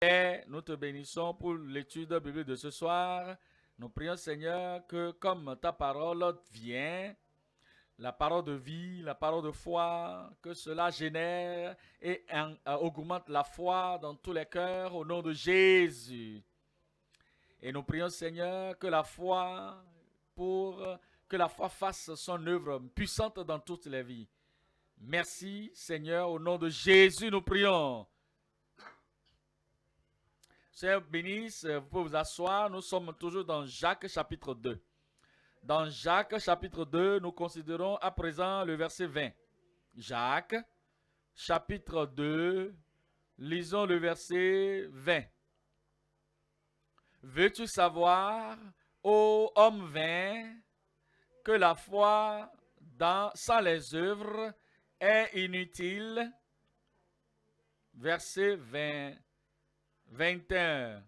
Et nous te bénissons pour l'étude biblique de ce soir. Nous prions, Seigneur, que comme ta parole vient, la parole de vie, la parole de foi, que cela génère et augmente la foi dans tous les cœurs au nom de Jésus. Et nous prions, Seigneur, pour que la foi fasse son œuvre puissante dans toutes les vies. Merci, Seigneur, au nom de Jésus, nous prions. Seigneur bénisse, vous pouvez vous asseoir. Nous sommes toujours dans Jacques chapitre 2. Dans Jacques chapitre 2, nous considérons à présent le verset 20. Jacques chapitre 2, lisons le verset 20. Veux-tu savoir, ô homme vain, que la foi sans les œuvres est inutile? Verset 20, 21.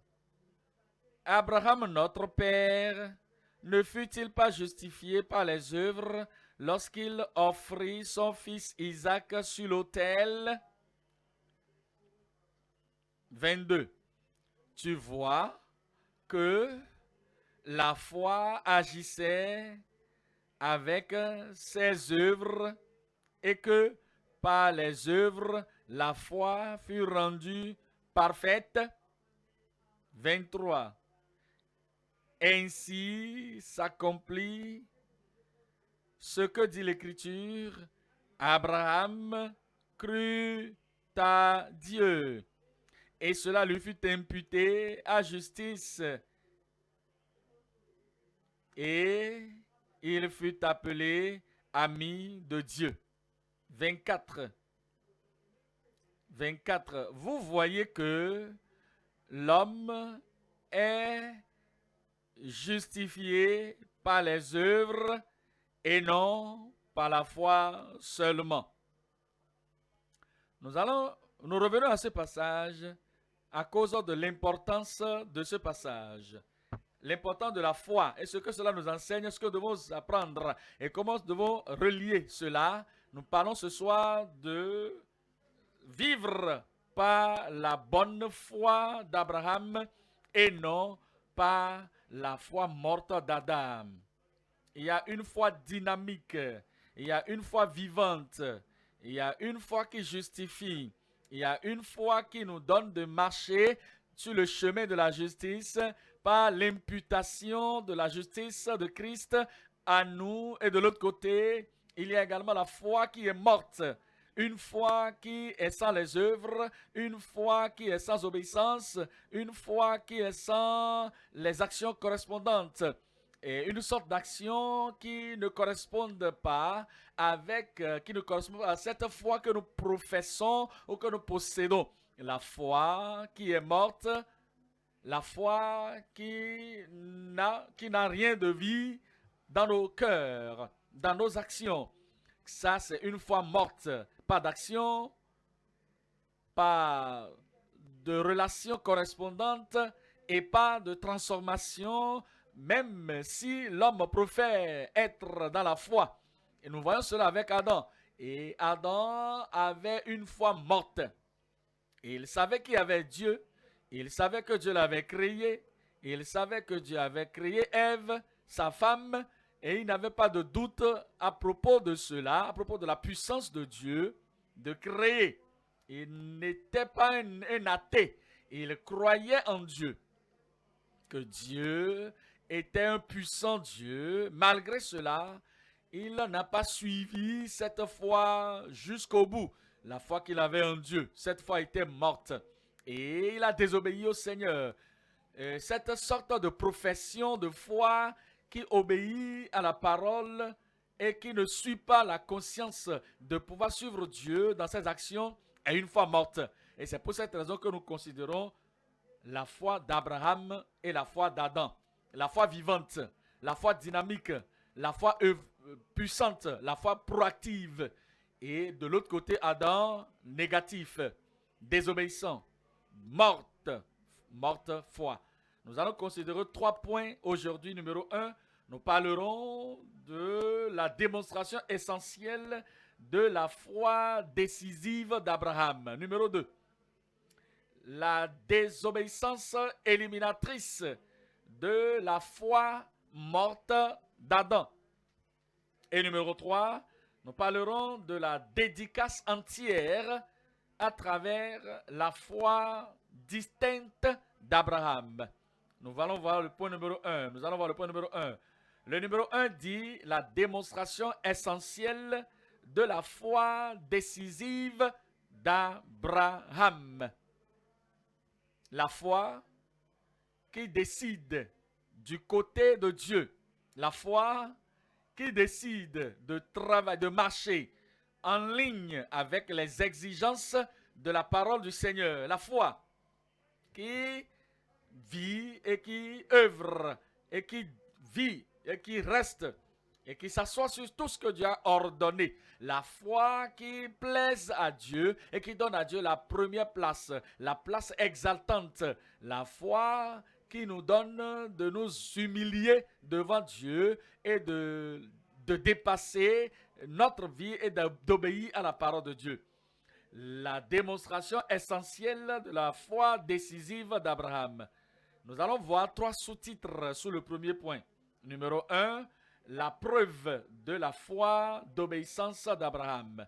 Abraham, notre père, ne fut-il pas justifié par les œuvres lorsqu'il offrit son fils Isaac sur l'autel? 22. Tu vois que la foi agissait avec ses œuvres et que par les œuvres la foi fut rendue parfaite. 23. Ainsi s'accomplit ce que dit l'Écriture. Abraham crut à Dieu et cela lui fut imputé à justice et il fut appelé ami de Dieu. 24. 24. Vous voyez que l'homme est justifié par les œuvres et non par la foi seulement. Nous revenons à ce passage à cause de l'importance de ce passage. L'importance de la foi et ce que cela nous enseigne, ce que nous devons apprendre et comment nous devons relier cela. Nous parlons ce soir de vivre par la bonne foi d'Abraham et non par la foi morte d'Adam. Il y a une foi dynamique, il y a une foi vivante, il y a une foi qui justifie, il y a une foi qui nous donne de marcher sur le chemin de la justice par l'imputation de la justice de Christ à nous. Et de l'autre côté, il y a également la foi qui est morte. Une foi qui est sans les œuvres, une foi qui est sans obéissance, une foi qui est sans les actions correspondantes. Et une sorte d'action qui ne correspondent pas qui ne correspond pas à cette foi que nous professons ou que nous possédons. La foi qui est morte, la foi qui n'a rien de vie dans nos cœurs, dans nos actions. Ça, c'est une foi morte. Pas d'action, pas de relations correspondantes et pas de transformation, même si l'homme profère être dans la foi. Et nous voyons cela avec Adam. Et Adam avait une foi morte. Et il savait qu'il y avait Dieu. Il savait que Dieu l'avait créé. Il savait que Dieu avait créé Ève, sa femme. Et il n'avait pas de doute à propos de cela, à propos de la puissance de Dieu de créer. Il n'était pas un athée. Il croyait en Dieu. Que Dieu était un puissant Dieu. Malgré cela, il n'a pas suivi cette foi jusqu'au bout. La foi qu'il avait en Dieu, cette foi était morte. Et il a désobéi au Seigneur. Cette sorte de profession de foi qui obéit à la parole et qui ne suit pas la conscience de pouvoir suivre Dieu dans ses actions est une foi morte. Et c'est pour cette raison que nous considérons la foi d'Abraham et la foi d'Adam. La foi vivante, la foi dynamique, la foi puissante, la foi proactive. Et de l'autre côté, Adam, négatif, désobéissant, morte, morte foi. Nous allons considérer 3 points aujourd'hui. Numéro 1, nous parlerons de la démonstration essentielle de la foi décisive d'Abraham. Numéro 2, la désobéissance éliminatrice de la foi morte d'Adam. Et numéro 3, nous parlerons de la dédicace entière à travers la foi distincte d'Abraham. Nous allons voir le point numéro 1. Le numéro 1 dit la démonstration essentielle de la foi décisive d'Abraham. La foi qui décide du côté de Dieu. La foi qui décide de travailler, de marcher en ligne avec les exigences de la parole du Seigneur. La foi qui vit et qui œuvre et qui vit et qui reste et qui s'assoit sur tout ce que Dieu a ordonné. La foi qui plaise à Dieu et qui donne à Dieu la première place, la place exaltante. La foi qui nous donne de nous humilier devant Dieu et de dépasser notre vie et d'obéir à la parole de Dieu. La démonstration essentielle de la foi décisive d'Abraham. Nous allons voir 3 sous-titres sous le premier point. Numéro 1, la preuve de la foi d'obéissance d'Abraham.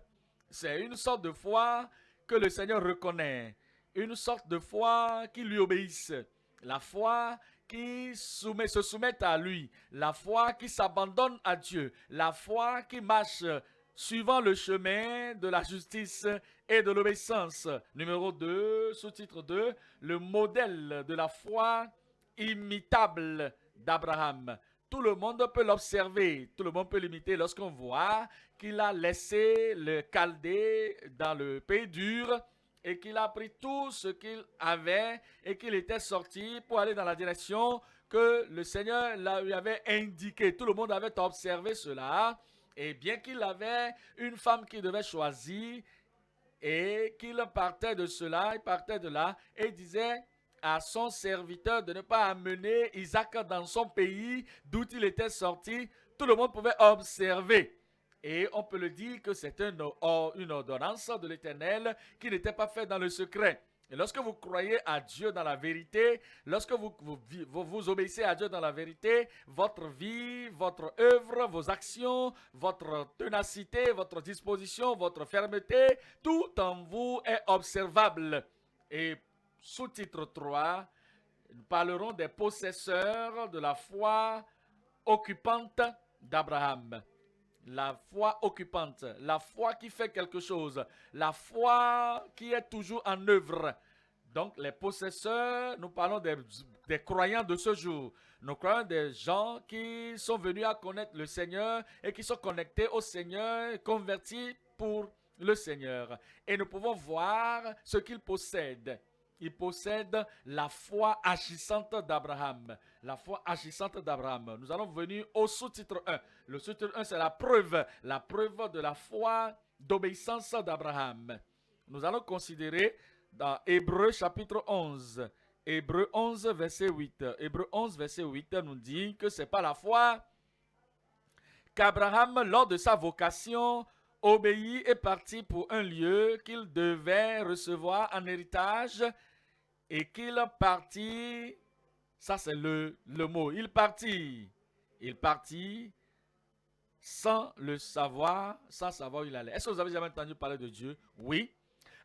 C'est une sorte de foi que le Seigneur reconnaît, une sorte de foi qui lui obéisse, la foi qui se soumet à lui, la foi qui s'abandonne à Dieu, la foi qui marche suivant le chemin de la justice et de l'obéissance. Numéro 2, sous-titre 2, le modèle de la foi imitable d'Abraham. Tout le monde peut l'observer, tout le monde peut l'imiter lorsqu'on voit qu'il a laissé le Chaldée dans le pays dur et qu'il a pris tout ce qu'il avait et qu'il était sorti pour aller dans la direction que le Seigneur lui avait indiqué. Tout le monde avait observé cela. Et bien qu'il avait une femme qu'il devait choisir et qu'il partait de cela, il partait de là et disait à son serviteur de ne pas amener Isaac dans son pays d'où il était sorti, tout le monde pouvait observer. Et on peut le dire que c'est une ordonnance de l'Éternel qui n'était pas faite dans le secret. Et lorsque vous croyez à Dieu dans la vérité, lorsque vous obéissez à Dieu dans la vérité, votre vie, votre œuvre, vos actions, votre ténacité, votre disposition, votre fermeté, tout en vous est observable. Et sous-titre 3, nous parlerons des possesseurs de la foi occupante d'Abraham. La foi occupante, la foi qui fait quelque chose, la foi qui est toujours en œuvre. Donc les possesseurs, nous parlons des croyants de ce jour. Nous croyons des gens qui sont venus à connaître le Seigneur et qui sont connectés au Seigneur, convertis pour le Seigneur. Et nous pouvons voir ce qu'ils possèdent. Ils possèdent la foi agissante d'Abraham. La foi agissante d'Abraham. Nous allons venir au sous-titre 1. Le sous-titre 1, c'est la preuve de la foi d'obéissance d'Abraham. Nous allons considérer dans Hébreux chapitre 11. Hébreux 11, verset 8. Hébreux 11, verset 8 nous dit que ce n'est pas la foi qu'Abraham, lors de sa vocation, obéit et partit pour un lieu qu'il devait recevoir en héritage et qu'il partit, ça c'est le mot, il partit sans le savoir, sans savoir où il allait. Est-ce que vous avez jamais entendu parler de Dieu? Oui.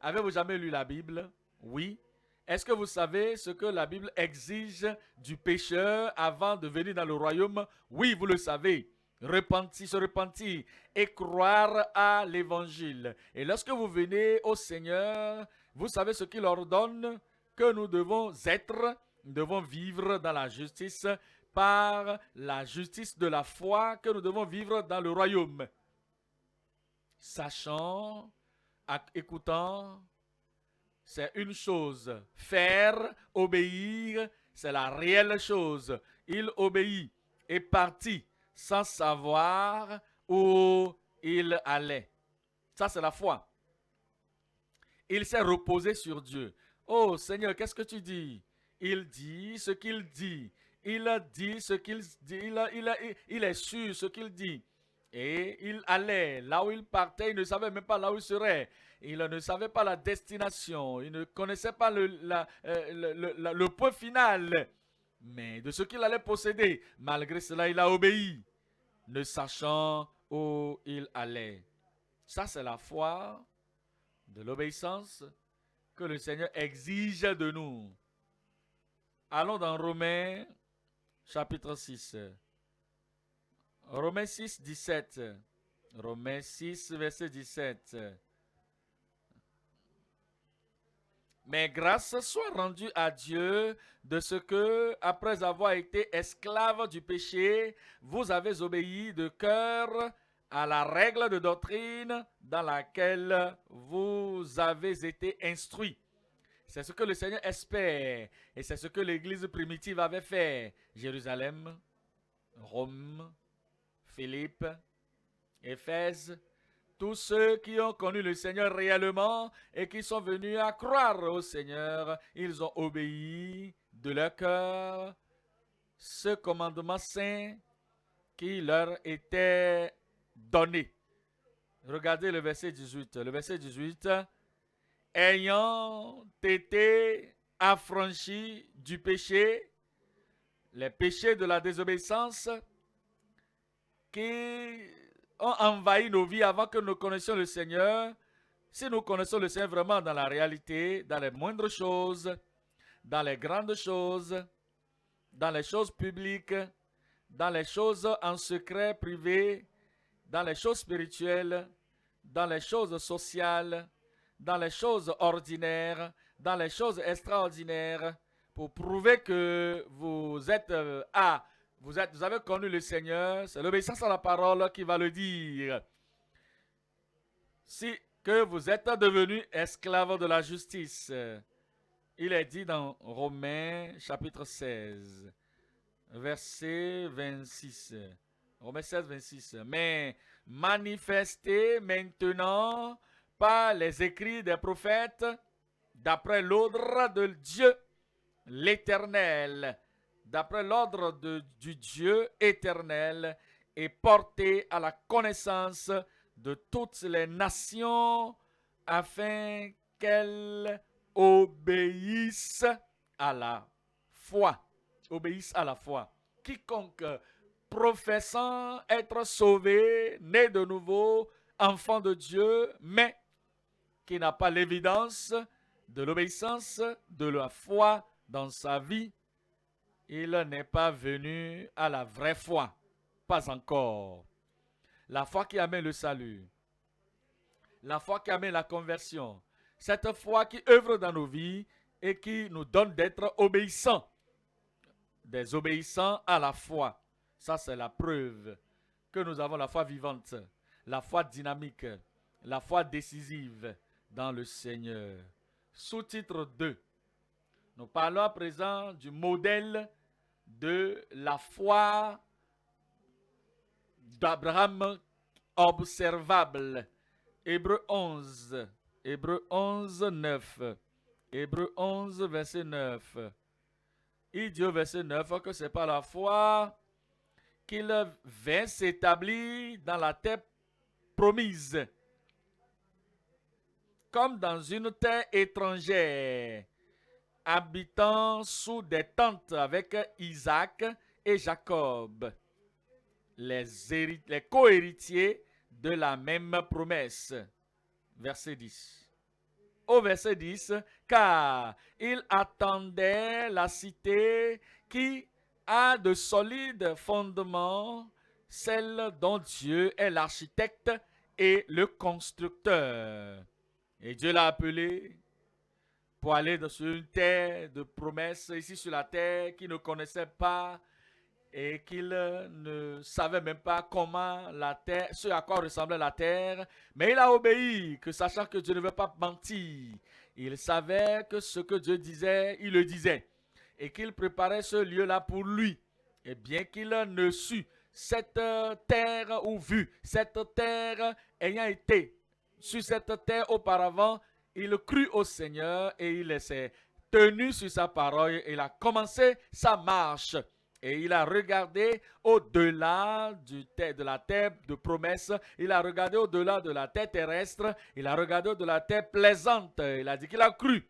Avez-vous jamais lu la Bible? Oui. Est-ce que vous savez ce que la Bible exige du pécheur avant de venir dans le royaume? Oui, vous le savez. Se repentir et croire à l'évangile. Et lorsque vous venez au Seigneur, vous savez ce qu'il ordonne que nous devons être, nous devons vivre dans la justice par la justice de la foi, que nous devons vivre dans le royaume. Sachant, écoutant, c'est une chose. Faire, obéir, c'est la réelle chose. Il obéit et partit sans savoir où il allait. Ça, c'est la foi. Il s'est reposé sur Dieu. Oh Seigneur, qu'est-ce que tu dis? Il dit ce qu'il dit. Il a dit ce qu'il dit. Il est sûr ce qu'il dit. Et il allait là où il partait, il ne savait même pas là où il serait. Il ne savait pas la destination, il ne connaissait pas le point final, mais de ce qu'il allait posséder. Malgré cela, il a obéi, ne sachant où il allait. Ça, c'est la foi de l'obéissance que le Seigneur exige de nous. Allons dans Romains chapitre 6. Romains 6, 17. Romains 6, verset 17. Mais grâce soit rendue à Dieu de ce que, après avoir été esclave du péché, vous avez obéi de cœur à la règle de doctrine dans laquelle vous avez été instruits. C'est ce que le Seigneur espère et c'est ce que l'Église primitive avait fait. Jérusalem, Rome, Philippe, Éphèse, tous ceux qui ont connu le Seigneur réellement et qui sont venus à croire au Seigneur, ils ont obéi de leur cœur ce commandement saint qui leur était donné. Regardez le verset 18. Le verset 18. Ayant été affranchis du péché, les péchés de la désobéissance qui ont envahi nos vies avant que nous connaissions le Seigneur. Si nous connaissons le Seigneur vraiment dans la réalité, dans les moindres choses, dans les grandes choses, dans les choses publiques, dans les choses en secret, privé, dans les choses spirituelles, dans les choses sociales, dans les choses ordinaires, dans les choses extraordinaires, pour prouver que vous êtes vous avez connu le Seigneur. C'est l'obéissance à la parole qui va le dire. Si que vous êtes devenus esclaves de la justice. Il est dit dans Romains chapitre 16, verset 26. Romains 16, 26. Mais manifesté maintenant par les écrits des prophètes, d'après l'ordre de Dieu, l'Éternel, d'après l'ordre du Dieu éternel, et porté à la connaissance de toutes les nations, afin qu'elles obéissent à la foi. Obéissent à la foi. Quiconque professant être sauvé, né de nouveau, enfant de Dieu, mais qui n'a pas l'évidence de l'obéissance, de la foi dans sa vie, il n'est pas venu à la vraie foi. Pas encore. La foi qui amène le salut. La foi qui amène la conversion. Cette foi qui œuvre dans nos vies et qui nous donne d'être obéissants. Des obéissants à la foi. Ça, c'est la preuve que nous avons la foi vivante, la foi dynamique, la foi décisive dans le Seigneur. Sous-titre 2. Nous parlons à présent du modèle de la foi d'Abraham observable. Hébreux 11. Hébreux 11, 9. Hébreux 11, verset 9. Il dit au verset 9 que c'est par la foi qu'il vint s'établir dans la terre promise, comme dans une terre étrangère, habitant sous des tentes avec Isaac et Jacob, les co-héritiers de la même promesse. Verset 10. Au verset 10, car il attendait la cité qui a de solides fondements, celle dont Dieu est l'architecte et le constructeur. Et Dieu l'a appelé pour aller sur une terre de promesses, ici sur la terre, qu'il ne connaissait pas et qu'il ne savait même pas comment la terre, ce à quoi ressemblait la terre. Mais il a obéi, que sachant que Dieu ne veut pas mentir, il savait que ce que Dieu disait, il le disait. Et qu'il préparait ce lieu-là pour lui. Et bien qu'il ne sût cette terre ou vu cette terre ayant été sur cette terre auparavant, il crut au Seigneur et il s'est tenu sur sa parole et il a commencé sa marche. Et il a regardé au-delà de la terre de promesse. Il a regardé au-delà de la terre terrestre. Il a regardé au-delà de la terre plaisante. Il a dit qu'il a cru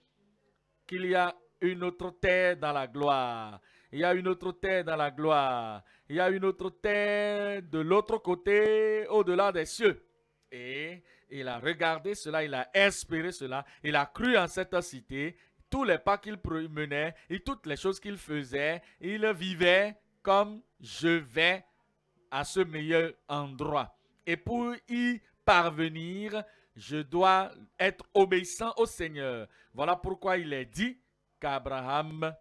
qu'il y a une autre terre dans la gloire. Il y a une autre terre dans la gloire. Il y a une autre terre de l'autre côté, au-delà des cieux. Et il a regardé cela, il a espéré cela, il a cru en cette cité, tous les pas qu'il menait et toutes les choses qu'il faisait, il vivait comme je vais à ce meilleur endroit. Et pour y parvenir, je dois être obéissant au Seigneur. Voilà pourquoi il est dit qu'Abraham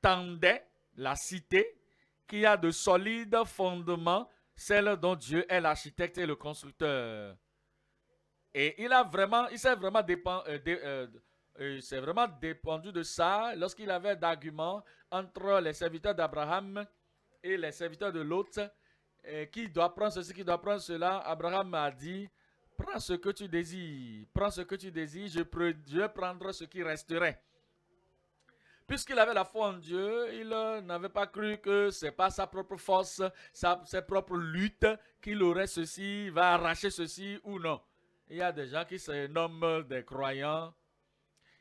attendait la cité qui a de solides fondements, celle dont Dieu est l'architecte et le constructeur. Et il s'est vraiment dépendu de ça lorsqu'il avait d'arguments entre les serviteurs d'Abraham et les serviteurs de l'autre. Qui doit prendre ceci, qui doit prendre cela. Abraham a dit, prends ce que tu désires, prends ce que tu désires, je vais prendre ce qui resterait. Puisqu'il avait la foi en Dieu, il n'avait pas cru que c'est pas sa propre force, ses propres luttes qu'il aurait ceci, va arracher ceci ou non. Il y a des gens qui se nomment des croyants.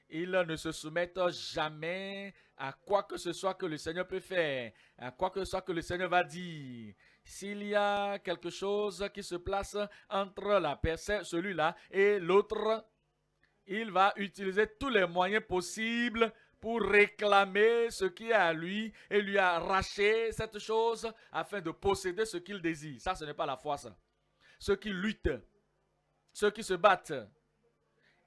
Ils ne se soumettent jamais à quoi que ce soit que le Seigneur peut faire, à quoi que ce soit que le Seigneur va dire. S'il y a quelque chose qui se place entre la personne, celui-là et l'autre, il va utiliser tous les moyens possibles pour réclamer ce qui est à lui et lui arracher cette chose afin de posséder ce qu'il désire. Ça, ce n'est pas la foi, ça. Ceux qui luttent, ceux qui se battent,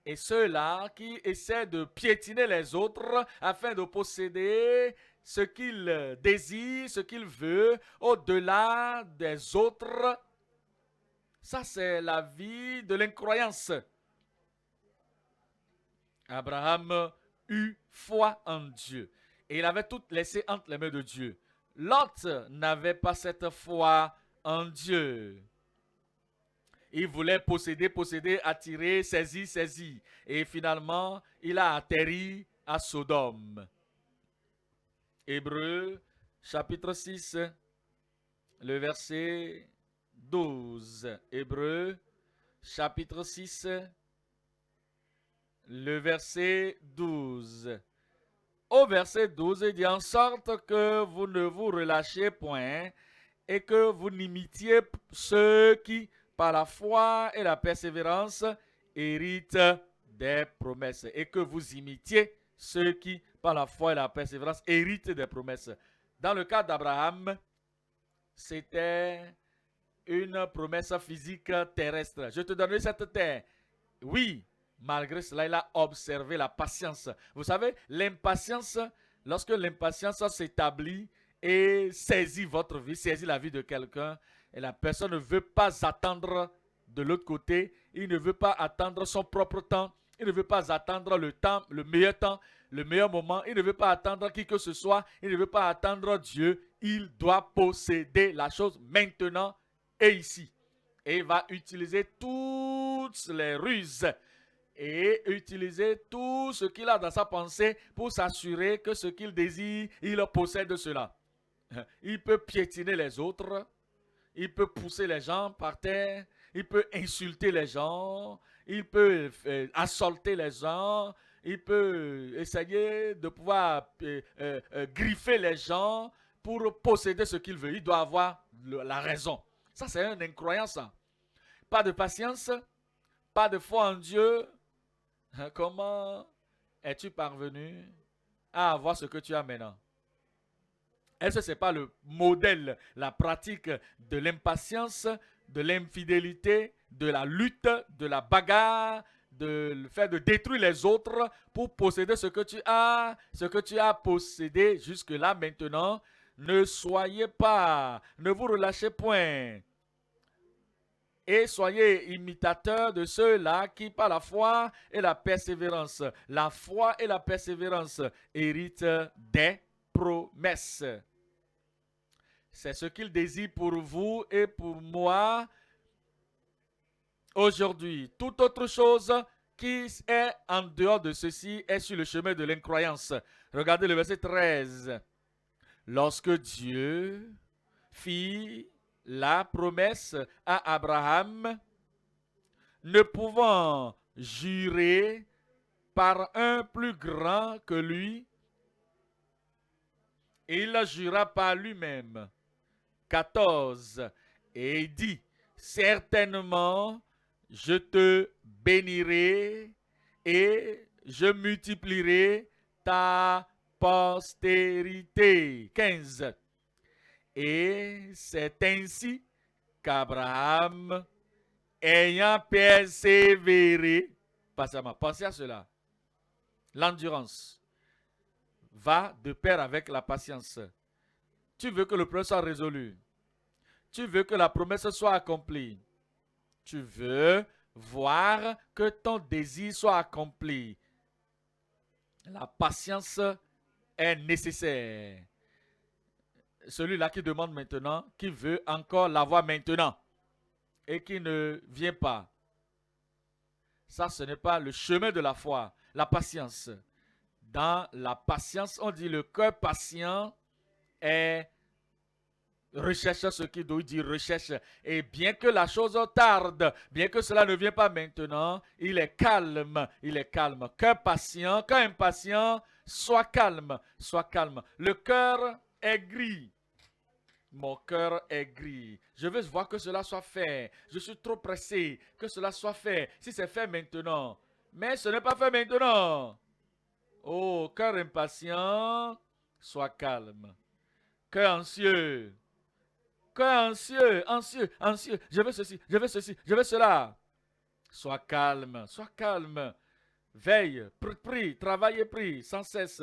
et ceux-là qui essaient de piétiner les autres afin de posséder ce qu'il désire, ce qu'il veut, au-delà des autres. Ça, c'est la vie de l'incroyance. Abraham eut foi en Dieu. Et il avait tout laissé entre les mains de Dieu. Lot n'avait pas cette foi en Dieu. Il voulait posséder, attirer, saisir. Et finalement, il a atterri à Sodome. Hébreux, chapitre 6, le verset 12. Hébreux, chapitre 6, le verset 12. Au verset 12, il dit en sorte que vous ne vous relâchiez point et que vous n'imitiez ceux qui, par la foi et la persévérance, héritent des promesses. Et que vous imitiez ceux qui, par la foi et la persévérance, héritent des promesses. Dans le cas d'Abraham, c'était une promesse physique terrestre. Je te donnerai cette terre. Oui, malgré cela, il a observé la patience. Vous savez, l'impatience, lorsque l'impatience s'établit et saisit votre vie, saisit la vie de quelqu'un, et la personne ne veut pas attendre de l'autre côté, il ne veut pas attendre son propre temps, il ne veut pas attendre le temps, le meilleur moment, il ne veut pas attendre qui que ce soit, il ne veut pas attendre Dieu, il doit posséder la chose maintenant et ici. Et il va utiliser toutes les ruses et utiliser tout ce qu'il a dans sa pensée pour s'assurer que ce qu'il désire, il possède cela. Il peut piétiner les autres, il peut pousser les gens par terre, il peut insulter les gens, il peut assaulter les gens, il peut essayer de pouvoir griffer les gens pour posséder ce qu'il veut. Il doit avoir la raison. Ça, c'est une incroyance. Pas de patience, pas de foi en Dieu. Comment es-tu parvenu à avoir ce que tu as maintenant? Est-ce que ce n'est pas le modèle, la pratique de l'impatience, de l'infidélité, de la lutte, de la bagarre, de le fait de détruire les autres pour posséder ce que tu as possédé jusque-là maintenant? Ne soyez pas, ne vous relâchez point. Et soyez imitateurs de ceux-là qui, par la foi et la persévérance, héritent des promesses. C'est ce qu'il désire pour vous et pour moi aujourd'hui. Toute autre chose qui est en dehors de ceci est sur le chemin de l'incroyance. Regardez le verset 13. Lorsque Dieu fit la promesse à Abraham, ne pouvant jurer par un plus grand que lui, il jura par lui-même. 14. Et il dit, certainement, je te bénirai et je multiplierai ta postérité. 15. Et c'est ainsi qu'Abraham, ayant persévéré, patiemment, pensez à cela, l'endurance va de pair avec la patience. Tu veux que le problème soit résolu. Tu veux que la promesse soit accomplie. Tu veux voir que ton désir soit accompli. La patience est nécessaire. Celui-là qui demande maintenant, qui veut encore l'avoir maintenant et qui ne vient pas. Ça, ce n'est pas le chemin de la foi. La patience. Dans la patience, on dit le cœur patient est recherche ce qui doit dire recherche. Et bien que la chose tarde, bien que cela ne vient pas maintenant, il est calme. Il est calme. Cœur patient, cœur impatient, sois calme. Sois calme. Le cœur est gris. Mon cœur est gris. Je veux voir que cela soit fait. Je suis trop pressé que cela soit fait. Si c'est fait maintenant. Mais ce n'est pas fait maintenant. Oh, cœur impatient, sois calme. Cœur anxieux. Cœur anxieux, anxieux, anxieux. Je veux ceci, je veux ceci, je veux cela. Sois calme, sois calme. Veille, prie, travaille et prie sans cesse.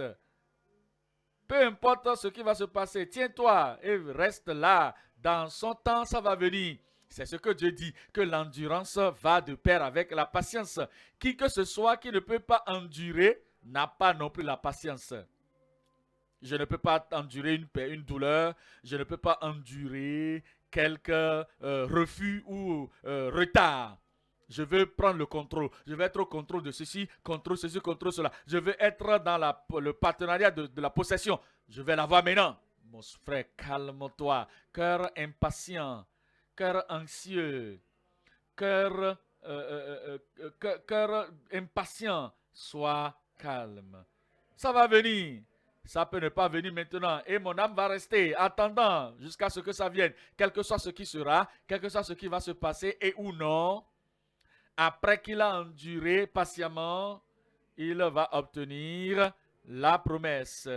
Peu importe ce qui va se passer, tiens-toi et reste là. Dans son temps, ça va venir. C'est ce que Dieu dit, que l'endurance va de pair avec la patience. Qui que ce soit qui ne peut pas endurer n'a pas non plus la patience. Je ne peux pas endurer une douleur, je ne peux pas endurer quelque refus ou retard. Je veux prendre le contrôle. Je veux être au contrôle de ceci, contrôle ceci, contrôle cela. Je veux être dans le partenariat de la possession. Je vais l'avoir maintenant. Mon frère, calme-toi. Cœur impatient, cœur anxieux, cœur impatient. Sois calme. Ça va venir. Ça peut ne pas venir maintenant. Et mon âme va rester attendant jusqu'à ce que ça vienne. Quel que soit ce qui sera, quel que soit ce qui va se passer et ou non, après qu'il a enduré patiemment, il va obtenir la promesse.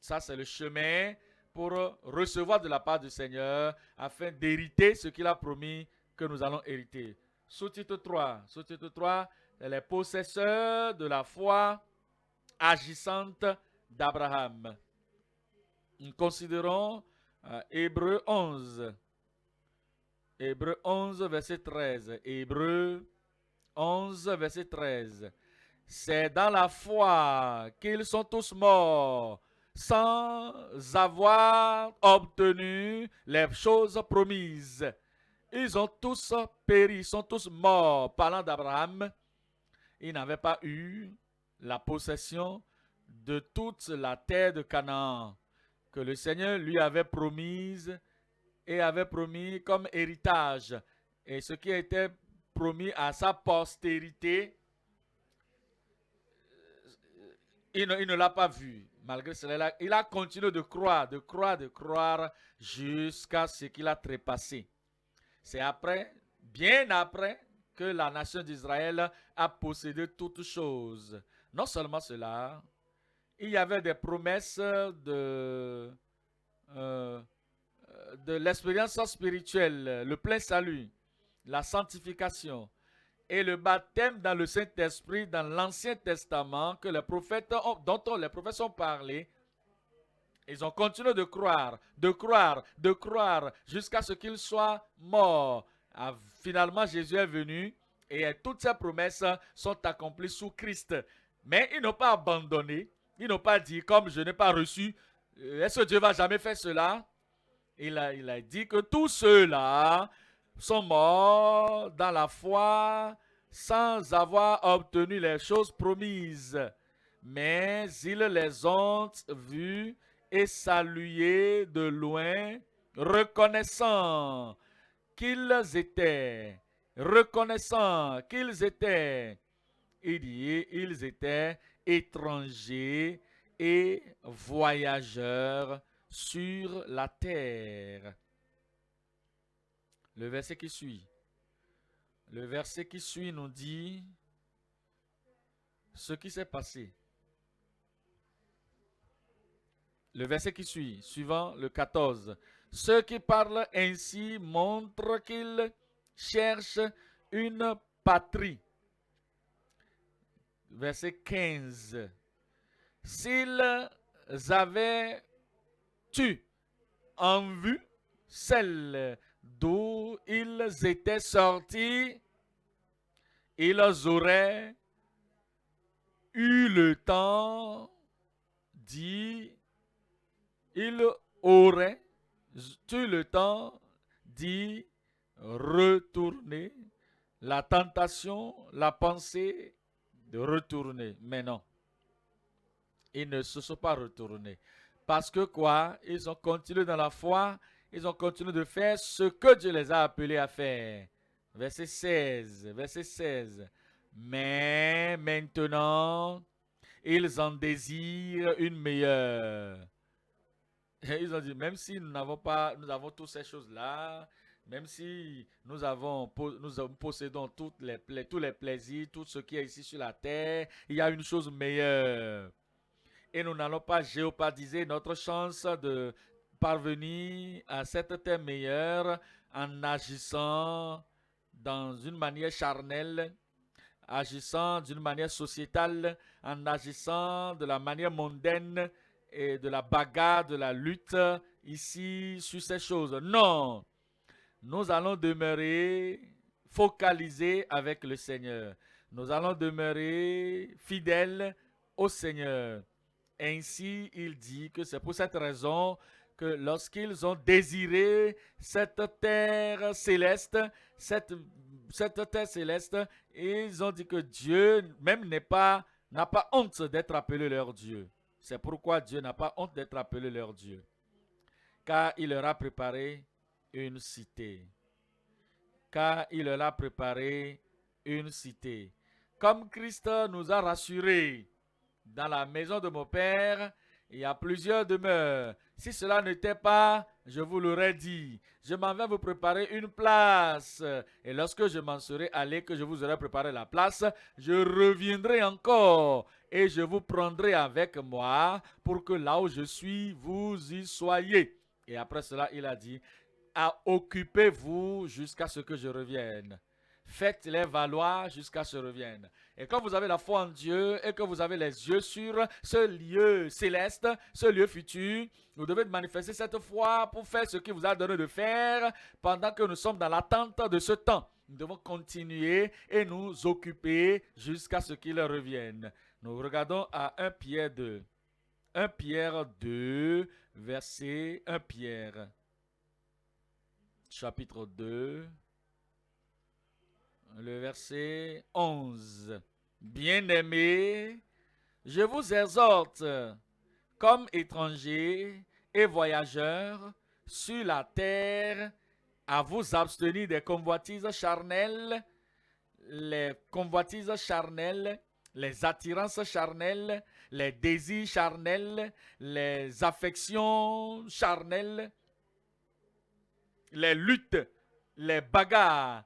Ça, c'est le chemin pour recevoir de la part du Seigneur afin d'hériter ce qu'il a promis que nous allons hériter. Sous-titre 3. Sous-titre 3, les possesseurs de la foi agissante d'Abraham. Nous considérons Hébreux 11. Hébreux 11, verset 13. Hébreux 11, verset 13. C'est dans la foi qu'ils sont tous morts sans avoir obtenu les choses promises. Ils ont tous péri, ils sont tous morts. Parlant d'Abraham, il n'avait pas eu la possession de toute la terre de Canaan que le Seigneur lui avait promise et avait promis comme héritage. Et ce qui a été promis à sa postérité, il ne l'a pas vu. Malgré cela, il a continué de croire, de croire, de croire jusqu'à ce qu'il a trépassé. C'est après, bien après, que la nation d'Israël a possédé toutes choses. Non seulement cela, il y avait des promesses de l'expérience spirituelle, le plein salut, la sanctification et le baptême dans le Saint-Esprit dans l'Ancien Testament que les prophètes dont les prophètes ont parlé. Ils ont continué de croire, de croire, de croire jusqu'à ce qu'ils soient morts. Finalement, Jésus est venu et toutes ces promesses sont accomplies sous Christ. Mais ils n'ont pas abandonné. Ils n'ont pas dit, comme je n'ai pas reçu, est-ce que Dieu va jamais faire cela? Il a dit que tous ceux-là sont morts dans la foi sans avoir obtenu les choses promises, mais ils les ont vues et saluées de loin, reconnaissant qu'ils étaient, il dit, ils étaient étrangers et voyageurs sur la terre. Le verset qui suit. Le verset qui suit nous dit ce qui s'est passé. Le verset qui suit, suivant le 14. Ceux qui parlent ainsi montrent qu'ils cherchent une patrie. Verset 15. S'ils avaient eu en vue celle d'où ils étaient sortis, ils auraient eu le temps d'y retourner. La tentation, la pensée de retourner. Mais non, ils ne se sont pas retournés. Parce que quoi? Ils ont continué dans la foi, ils ont continué de faire ce que Dieu les a appelés à faire. Verset 16. Mais maintenant, ils en désirent une meilleure. Ils ont dit, même si nous avons toutes ces choses-là, même si nous possédons tous les plaisirs, tout ce qui est ici sur la terre, il y a une chose meilleure. Et nous n'allons pas géopardiser notre chance de parvenir à cette terre meilleure en agissant dans une manière charnelle, agissant d'une manière sociétale, en agissant de la manière mondaine et de la bagarre, de la lutte ici sur ces choses. Non, nous allons demeurer focalisés avec le Seigneur. Nous allons demeurer fidèles au Seigneur. Ainsi, il dit que c'est pour cette raison que lorsqu'ils ont désiré cette terre céleste, cette terre céleste, ils ont dit que Dieu même n'a pas honte d'être appelé leur Dieu. C'est pourquoi Dieu n'a pas honte d'être appelé leur Dieu. Car il leur a préparé une cité. Car il leur a préparé une cité. Comme Christ nous a rassurés, dans la maison de mon Père, il y a plusieurs demeures. Si cela n'était pas, je vous l'aurais dit. Je m'en vais vous préparer une place. Et lorsque je m'en serai allé, que je vous aurai préparé la place, je reviendrai encore et je vous prendrai avec moi pour que là où je suis, vous y soyez. Et après cela, il a dit, occupez-vous jusqu'à ce que je revienne. Faites-les valoir jusqu'à ce que je revienne. Et quand vous avez la foi en Dieu et que vous avez les yeux sur ce lieu céleste, ce lieu futur, vous devez manifester cette foi pour faire ce qu'il vous a donné de faire pendant que nous sommes dans l'attente de ce temps. Nous devons continuer et nous occuper jusqu'à ce qu'il revienne. Nous regardons à 1 Pierre 2. 1 Pierre 2, verset 1 Pierre. Chapitre 2. Le verset 11. Bien-aimés, je vous exhorte, comme étrangers et voyageurs sur la terre, à vous abstenir des convoitises charnelles, les attirances charnelles, les désirs charnels, les affections charnelles, les luttes, les bagarres,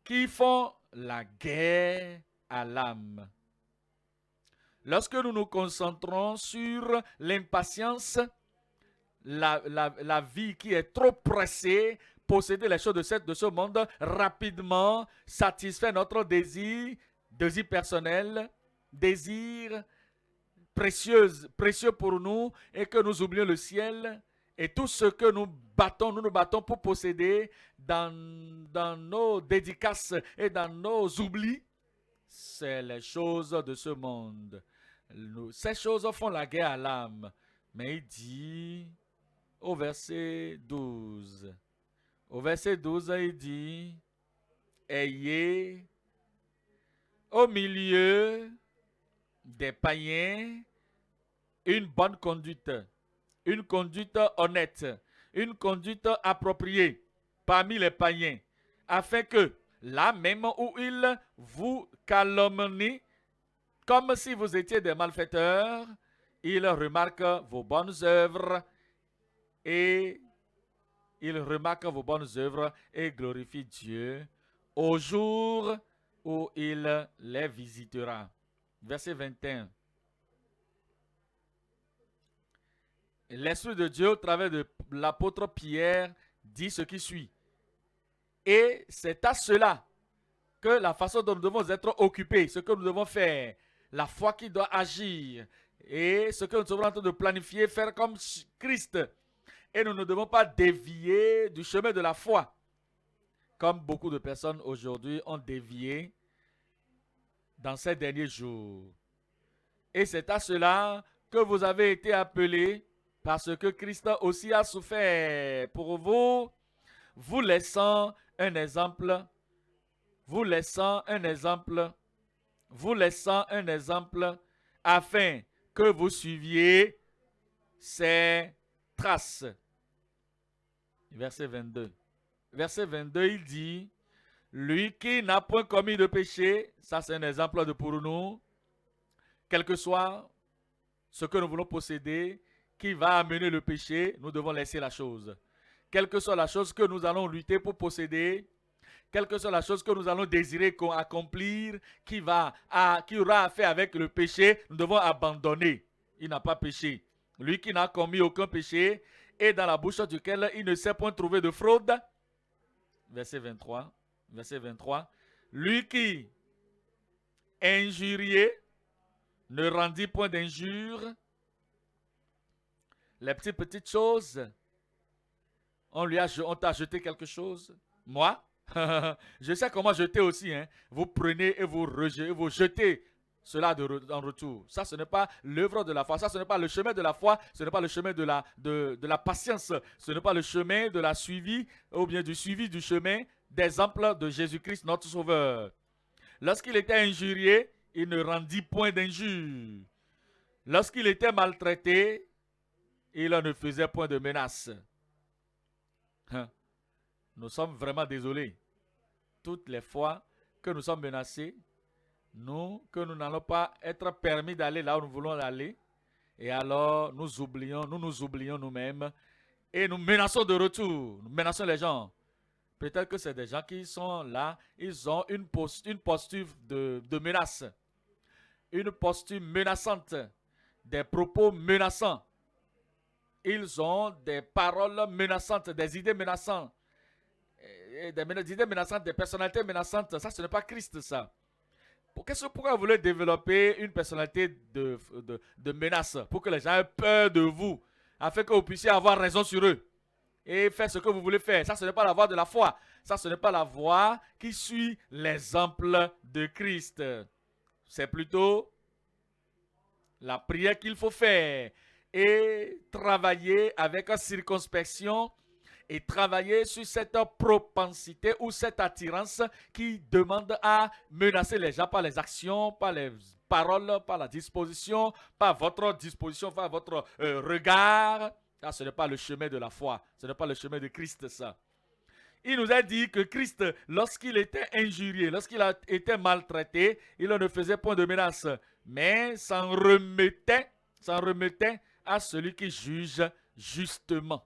qui font la guerre à l'âme. Lorsque nous nous concentrons sur l'impatience, la vie qui est trop pressée, posséder les choses de ce monde rapidement, satisfaire notre désir personnel, désir précieux pour nous, et que nous oublions le ciel. Et tout ce que nous nous battons pour posséder dans nos dédicaces et dans nos oublis, c'est les choses de ce monde. Ces choses font la guerre à l'âme. Mais il dit au verset 12, il dit, ayez au milieu des païens une bonne conduite, une conduite honnête, une conduite appropriée parmi les païens, afin que là même où ils vous calomnient, comme si vous étiez des malfaiteurs, ils remarquent vos bonnes œuvres et glorifient Dieu au jour où il les visitera. Verset 21. L'Esprit de Dieu, au travers de l'apôtre Pierre, dit ce qui suit. Et c'est à cela que la façon dont nous devons être occupés, ce que nous devons faire, la foi qui doit agir, et ce que nous sommes en train de planifier, faire comme Christ. Et nous ne devons pas dévier du chemin de la foi, comme beaucoup de personnes aujourd'hui ont dévié dans ces derniers jours. Et c'est à cela que vous avez été appelés, parce que Christ aussi a souffert pour vous, vous laissant un exemple, afin que vous suiviez ses traces. Verset 22. Verset 22, il dit, lui qui n'a point commis de péché, ça c'est un exemple pour nous, quel que soit ce que nous voulons posséder, qui va amener le péché, nous devons laisser la chose. Quelle que soit la chose que nous allons lutter pour posséder, quelle que soit la chose que nous allons désirer accomplir, qui aura à faire avec le péché, nous devons abandonner. Il n'a pas péché. Lui qui n'a commis aucun péché, et dans la bouche duquel il ne s'est point trouvé de fraude. Verset 23. Lui qui injuriait ne rendit point d'injure. Les petites choses, on t'a jeté quelque chose. Moi, je sais comment jeter aussi. Hein. Vous prenez et vous jetez cela en retour. Ça, ce n'est pas l'œuvre de la foi. Ça, ce n'est pas le chemin de la foi. Ce n'est pas le chemin de la patience. Ce n'est pas le chemin de la suivi ou bien du suivi du chemin d'exemple de Jésus-Christ, notre Sauveur. Lorsqu'il était injurié, il ne rendit point d'injure. Lorsqu'il était maltraité, il ne faisait point de menaces. Nous sommes vraiment désolés. Toutes les fois que nous sommes menacés, que nous n'allons pas être permis d'aller là où nous voulons aller, et alors nous nous oublions nous-mêmes, et nous menaçons de retour, nous menaçons les gens. Peut-être que c'est des gens qui sont là, ils ont une posture de menace, une posture menaçante, des propos menaçants. Ils ont des paroles menaçantes, des idées menaçantes, des idées menaçantes, des personnalités menaçantes. Ça, ce n'est pas Christ, ça. Pourquoi vous voulez développer une personnalité de menace pour que les gens aient peur de vous, afin que vous puissiez avoir raison sur eux et faire ce que vous voulez faire? Ça, ce n'est pas la voie de la foi. Ça, ce n'est pas la voie qui suit l'exemple de Christ. C'est plutôt la prière qu'il faut faire et travailler avec circonspection et travailler sur cette propensité ou cette attirance qui demande à menacer les gens par les actions, par les paroles, par la disposition, par votre disposition, par votre regard. Ça, ce n'est pas le chemin de la foi. Ce n'est pas le chemin de Christ, ça. Il nous a dit que Christ, lorsqu'il était injurié, lorsqu'il a été maltraité, il ne faisait point de menace, mais s'en remettait à celui qui juge justement.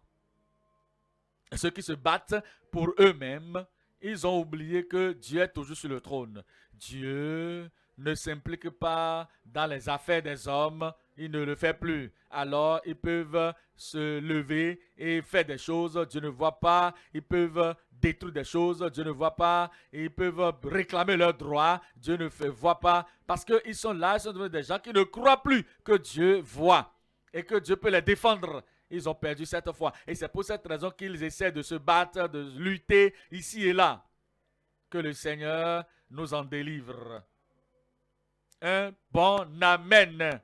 Ceux qui se battent pour eux-mêmes, ils ont oublié que Dieu est toujours sur le trône. Dieu ne s'implique pas dans les affaires des hommes, il ne le fait plus. Alors, ils peuvent se lever et faire des choses, Dieu ne voit pas. Ils peuvent détruire des choses, Dieu ne voit pas. Ils peuvent réclamer leurs droits, Dieu ne voit pas. Parce qu'ils sont là, ils sont des gens qui ne croient plus que Dieu voit et que Dieu peut les défendre. Ils ont perdu cette foi. Et c'est pour cette raison qu'ils essaient de se battre, de lutter ici et là. Que le Seigneur nous en délivre. Un bon amen.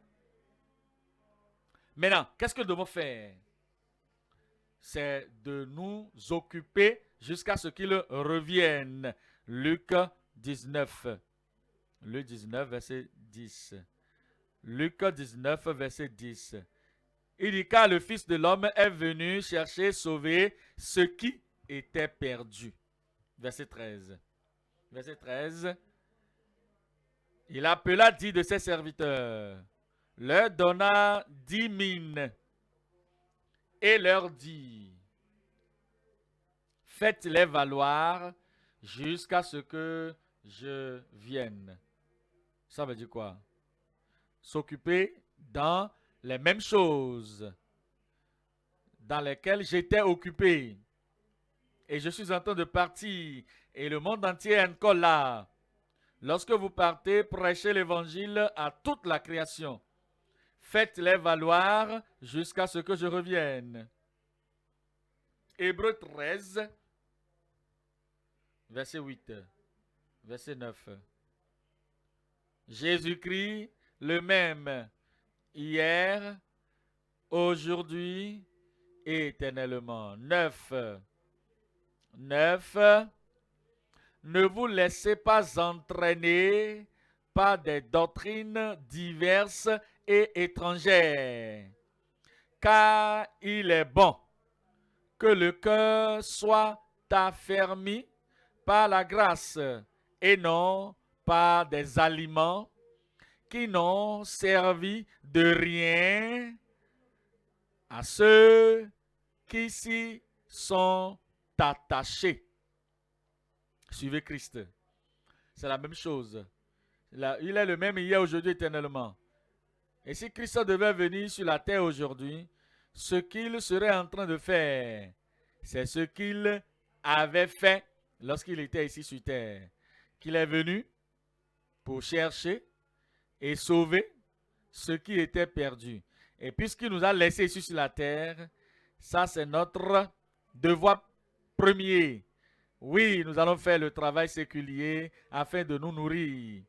Maintenant, qu'est-ce que nous devons faire? C'est de nous occuper jusqu'à ce qu'il revienne. Luc 19. Luc 19, verset 10. Luc 19, verset 10. Il dit car le Fils de l'homme est venu chercher, sauver ce qui était perdu. Verset 13. Verset 13. Il appela 10 de ses serviteurs, leur donna 10 mines et leur dit, faites-les valoir jusqu'à ce que je vienne. Ça veut dire quoi? S'occuper dans les mêmes choses dans lesquelles j'étais occupé. Et je suis en train de partir. Et le monde entier est encore là. Lorsque vous partez, prêchez l'évangile à toute la création. Faites-les valoir jusqu'à ce que je revienne. Hébreux 13, verset 8, verset 9. Jésus-Christ, le même, hier, aujourd'hui et éternellement. 9. 9. Ne vous laissez pas entraîner par des doctrines diverses et étrangères, car il est bon que le cœur soit affermi par la grâce et non par des aliments qui n'ont servi de rien à ceux qui s'y sont attachés. Suivez Christ. C'est la même chose. Il est le même hier, aujourd'hui, éternellement. Et si Christ devait venir sur la terre aujourd'hui, ce qu'il serait en train de faire, c'est ce qu'il avait fait lorsqu'il était ici sur terre. Qu'il est venu pour chercher et sauver ce qui était perdu. Et puisqu'il nous a laissés ici sur la terre, ça c'est notre devoir premier. Oui, nous allons faire le travail séculier afin de nous nourrir.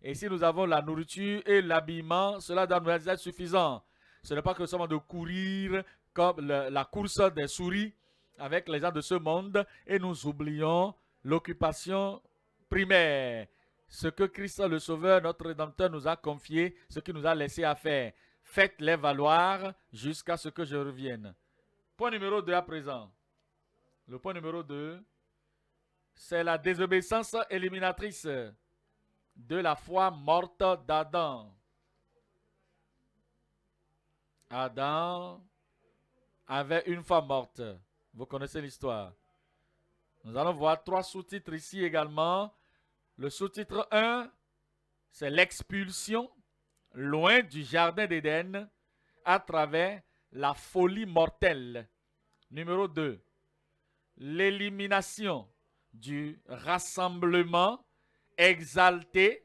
Et si nous avons la nourriture et l'habillement, cela doit nous être suffisant. Ce n'est pas que nous sommes de courir comme la course des souris avec les gens de ce monde et nous oublions l'occupation primaire. Ce que Christ le Sauveur, notre Rédempteur, nous a confié, ce qu'il nous a laissé à faire. Faites-les valoir jusqu'à ce que je revienne. Point numéro 2 à présent. Le point numéro 2, c'est la désobéissance éliminatrice de la foi morte d'Adam. Adam avait une foi morte. Vous connaissez l'histoire. Nous allons voir 3 sous-titres ici également. Le sous-titre 1, c'est l'expulsion loin du jardin d'Éden à travers la folie mortelle. Numéro 2, l'élimination du rassemblement exalté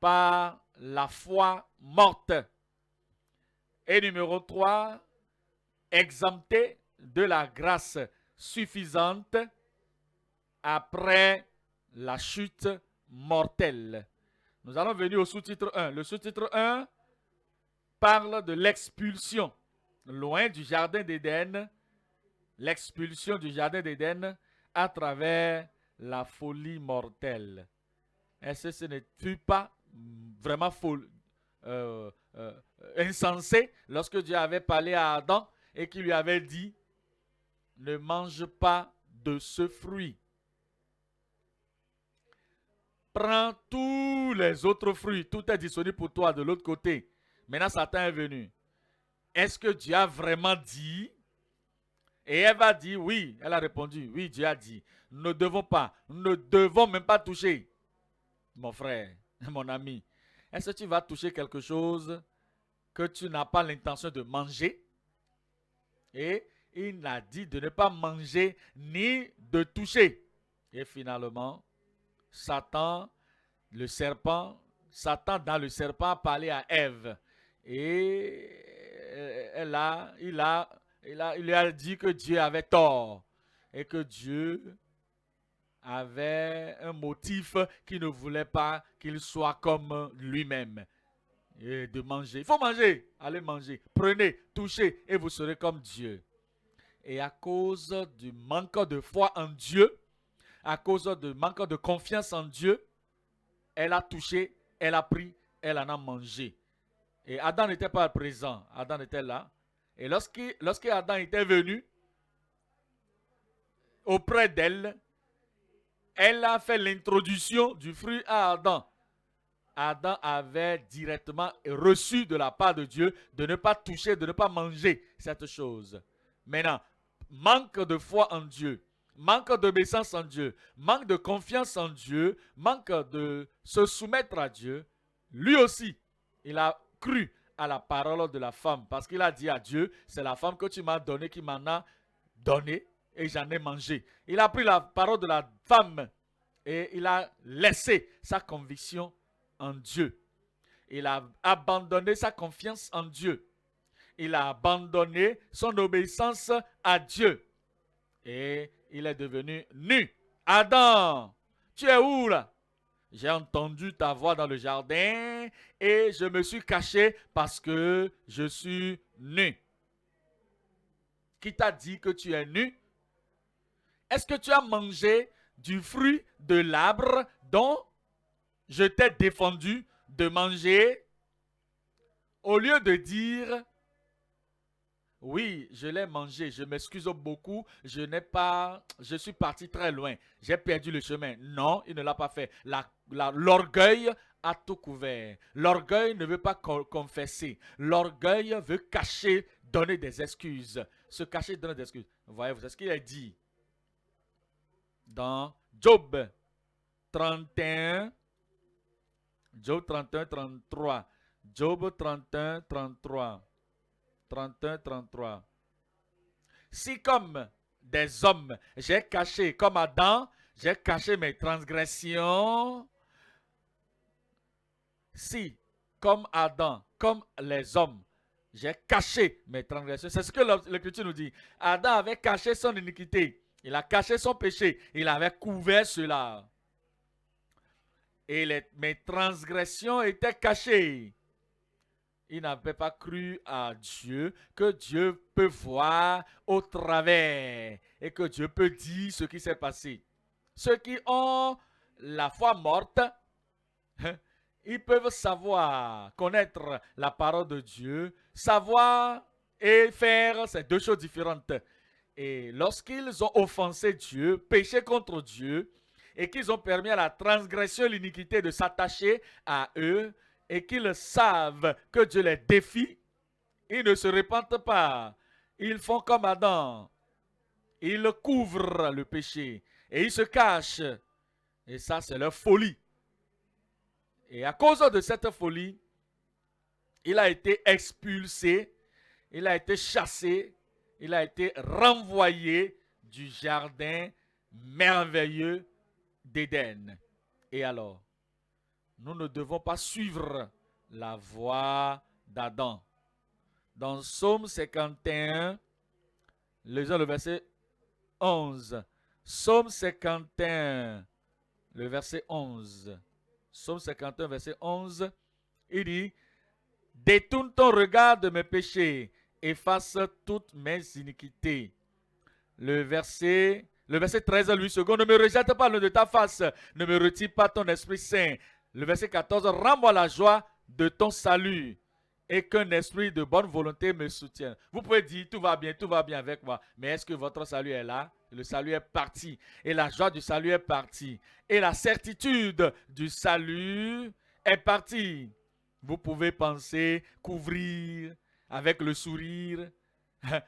par la foi morte. Et numéro 3, exempté de la grâce suffisante après la chute mortelle. Nous allons venir au sous-titre 1. Le sous-titre 1 parle de l'expulsion loin du jardin d'Éden, l'expulsion du jardin d'Éden à travers la folie mortelle. Est-ce que ce ne fut pas vraiment insensé lorsque Dieu avait parlé à Adam et qu'il lui avait dit ne mange pas de ce fruit. Prends tous les autres fruits, tout est disponible pour toi de l'autre côté. Maintenant Satan est venu. Est-ce que Dieu a vraiment dit? Et Ève a dit oui. Elle a répondu oui, Dieu a dit. Nous ne devons pas, nous ne devons même pas toucher. Mon frère, mon ami, est-ce que tu vas toucher quelque chose que tu n'as pas l'intention de manger? Et il n'a dit de ne pas manger ni de toucher. Et finalement, Satan dans le serpent a parlé à Ève. Et il lui a dit que Dieu avait tort. Et que Dieu avait un motif qui ne voulait pas qu'il soit comme lui-même. Et de manger. Il faut manger. Allez manger. Prenez, touchez et vous serez comme Dieu. Et à cause du manque de foi en Dieu, à cause du manque de confiance en Dieu, elle a touché, elle a pris, elle en a mangé. Et Adam n'était pas présent, Adam était là. Et lorsque Adam était venu auprès d'elle, elle a fait l'introduction du fruit à Adam. Adam avait directement reçu de la part de Dieu de ne pas toucher, de ne pas manger cette chose. Maintenant, manque de foi en Dieu, manque d'obéissance en Dieu, manque de confiance en Dieu, manque de se soumettre à Dieu, lui aussi, il a cru à la parole de la femme parce qu'il a dit à Dieu, c'est la femme que tu m'as donnée qui m'en a donné et j'en ai mangé. Il a pris la parole de la femme et il a laissé sa conviction en Dieu. Il a abandonné sa confiance en Dieu. Il a abandonné son obéissance à Dieu. Et il est devenu nu. Adam, tu es où là? J'ai entendu ta voix dans le jardin et je me suis caché parce que je suis nu. Qui t'a dit que tu es nu? Est-ce que tu as mangé du fruit de l'arbre dont je t'ai défendu de manger, au lieu de dire oui, je l'ai mangé, je m'excuse beaucoup, je suis parti très loin, j'ai perdu le chemin. Non, il ne l'a pas fait. L'orgueil a tout couvert. L'orgueil ne veut pas confesser. L'orgueil veut cacher, donner des excuses. Se cacher, donner des excuses. Voyez-vous, c'est ce qu'il a dit dans Job 31. Job 31, 33. Job 31, 33. 31, 33. Si comme des hommes, j'ai caché, comme Adam, j'ai caché mes transgressions. Si, comme Adam, comme les hommes, j'ai caché mes transgressions. C'est ce que l'Écriture nous dit. Adam avait caché son iniquité. Il a caché son péché. Il avait couvert cela. Et mes transgressions étaient cachées. Il n'avait pas cru à Dieu, que Dieu peut voir au travers et que Dieu peut dire ce qui s'est passé. Ceux qui ont la foi morte, ils peuvent savoir, connaître la parole de Dieu, savoir et faire ces deux choses différentes. Et lorsqu'ils ont offensé Dieu, péché contre Dieu, et qu'ils ont permis à la transgression et l'iniquité de s'attacher à eux, et qu'ils savent que Dieu les défie, ils ne se repentent pas. Ils font comme Adam. Ils couvrent le péché et ils se cachent. Et ça, c'est leur folie. Et à cause de cette folie, il a été expulsé, il a été chassé, il a été renvoyé du jardin merveilleux d'Éden. Et alors, nous ne devons pas suivre la voie d'Adam. Dans Psaume 51, lisons le verset 11. Psaume 51, le verset 11. Psaume 51, verset 11, il dit, « Détourne ton regard de mes péchés, efface toutes mes iniquités. » Le verset 13, lui second, « Ne me rejette pas loin de ta face, ne me retire pas ton Esprit Saint. » Le verset 14, « Rends-moi la joie de ton salut et qu'un esprit de bonne volonté me soutienne. » Vous pouvez dire, tout va bien avec moi. Mais est-ce que votre salut est là? Le salut est parti. Et la joie du salut est partie. Et la certitude du salut est partie. Vous pouvez penser, couvrir avec le sourire,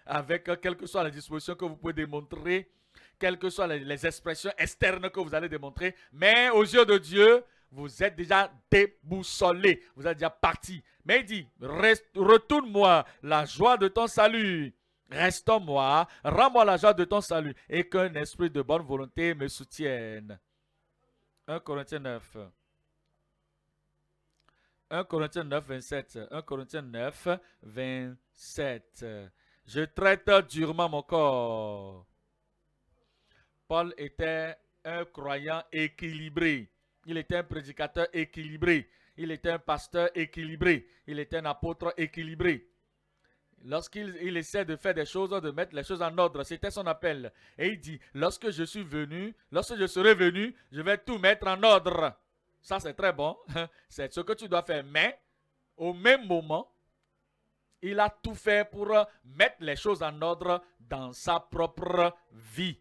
avec quelle que soit la disposition que vous pouvez démontrer, quelles que soient les expressions externes que vous allez démontrer. Mais aux yeux de Dieu, vous êtes déjà déboussolé. Vous êtes déjà parti. Mais il dit, retourne-moi la joie de ton salut. Reste-moi, rends-moi la joie de ton salut et qu'un esprit de bonne volonté me soutienne. 1 Corinthiens 9. 1 Corinthiens 9, 27. 1 Corinthiens 9, 27. Je traite durement mon corps. Paul était un croyant équilibré. Il était un prédicateur équilibré. Il était un pasteur équilibré. Il était un apôtre équilibré. Lorsqu'il essaie de faire des choses, de mettre les choses en ordre, c'était son appel. Et il dit, lorsque je serai venu, je vais tout mettre en ordre. Ça, c'est très bon. C'est ce que tu dois faire. Mais, au même moment, il a tout fait pour mettre les choses en ordre dans sa propre vie.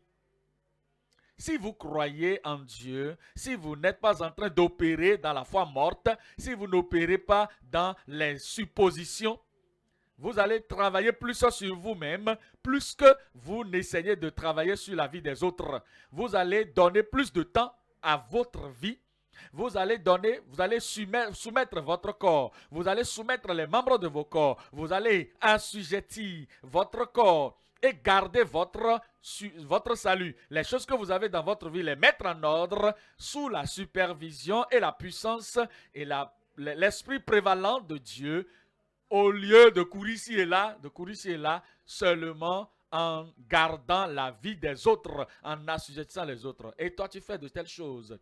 Si vous croyez en Dieu, si vous n'êtes pas en train d'opérer dans la foi morte, si vous n'opérez pas dans les suppositions, vous allez travailler plus sur vous-même, plus que vous n'essayez de travailler sur la vie des autres. Vous allez donner plus de temps à votre vie. Vous allez soumettre votre corps. Vous allez soumettre les membres de vos corps. Vous allez assujettir votre corps et garder votre salut. Les choses que vous avez dans votre vie, les mettre en ordre sous la supervision et la puissance et l'esprit prévalent de Dieu, au lieu de courir ici et là, seulement en gardant la vie des autres, en assujettissant les autres. Et toi, tu fais de telles choses.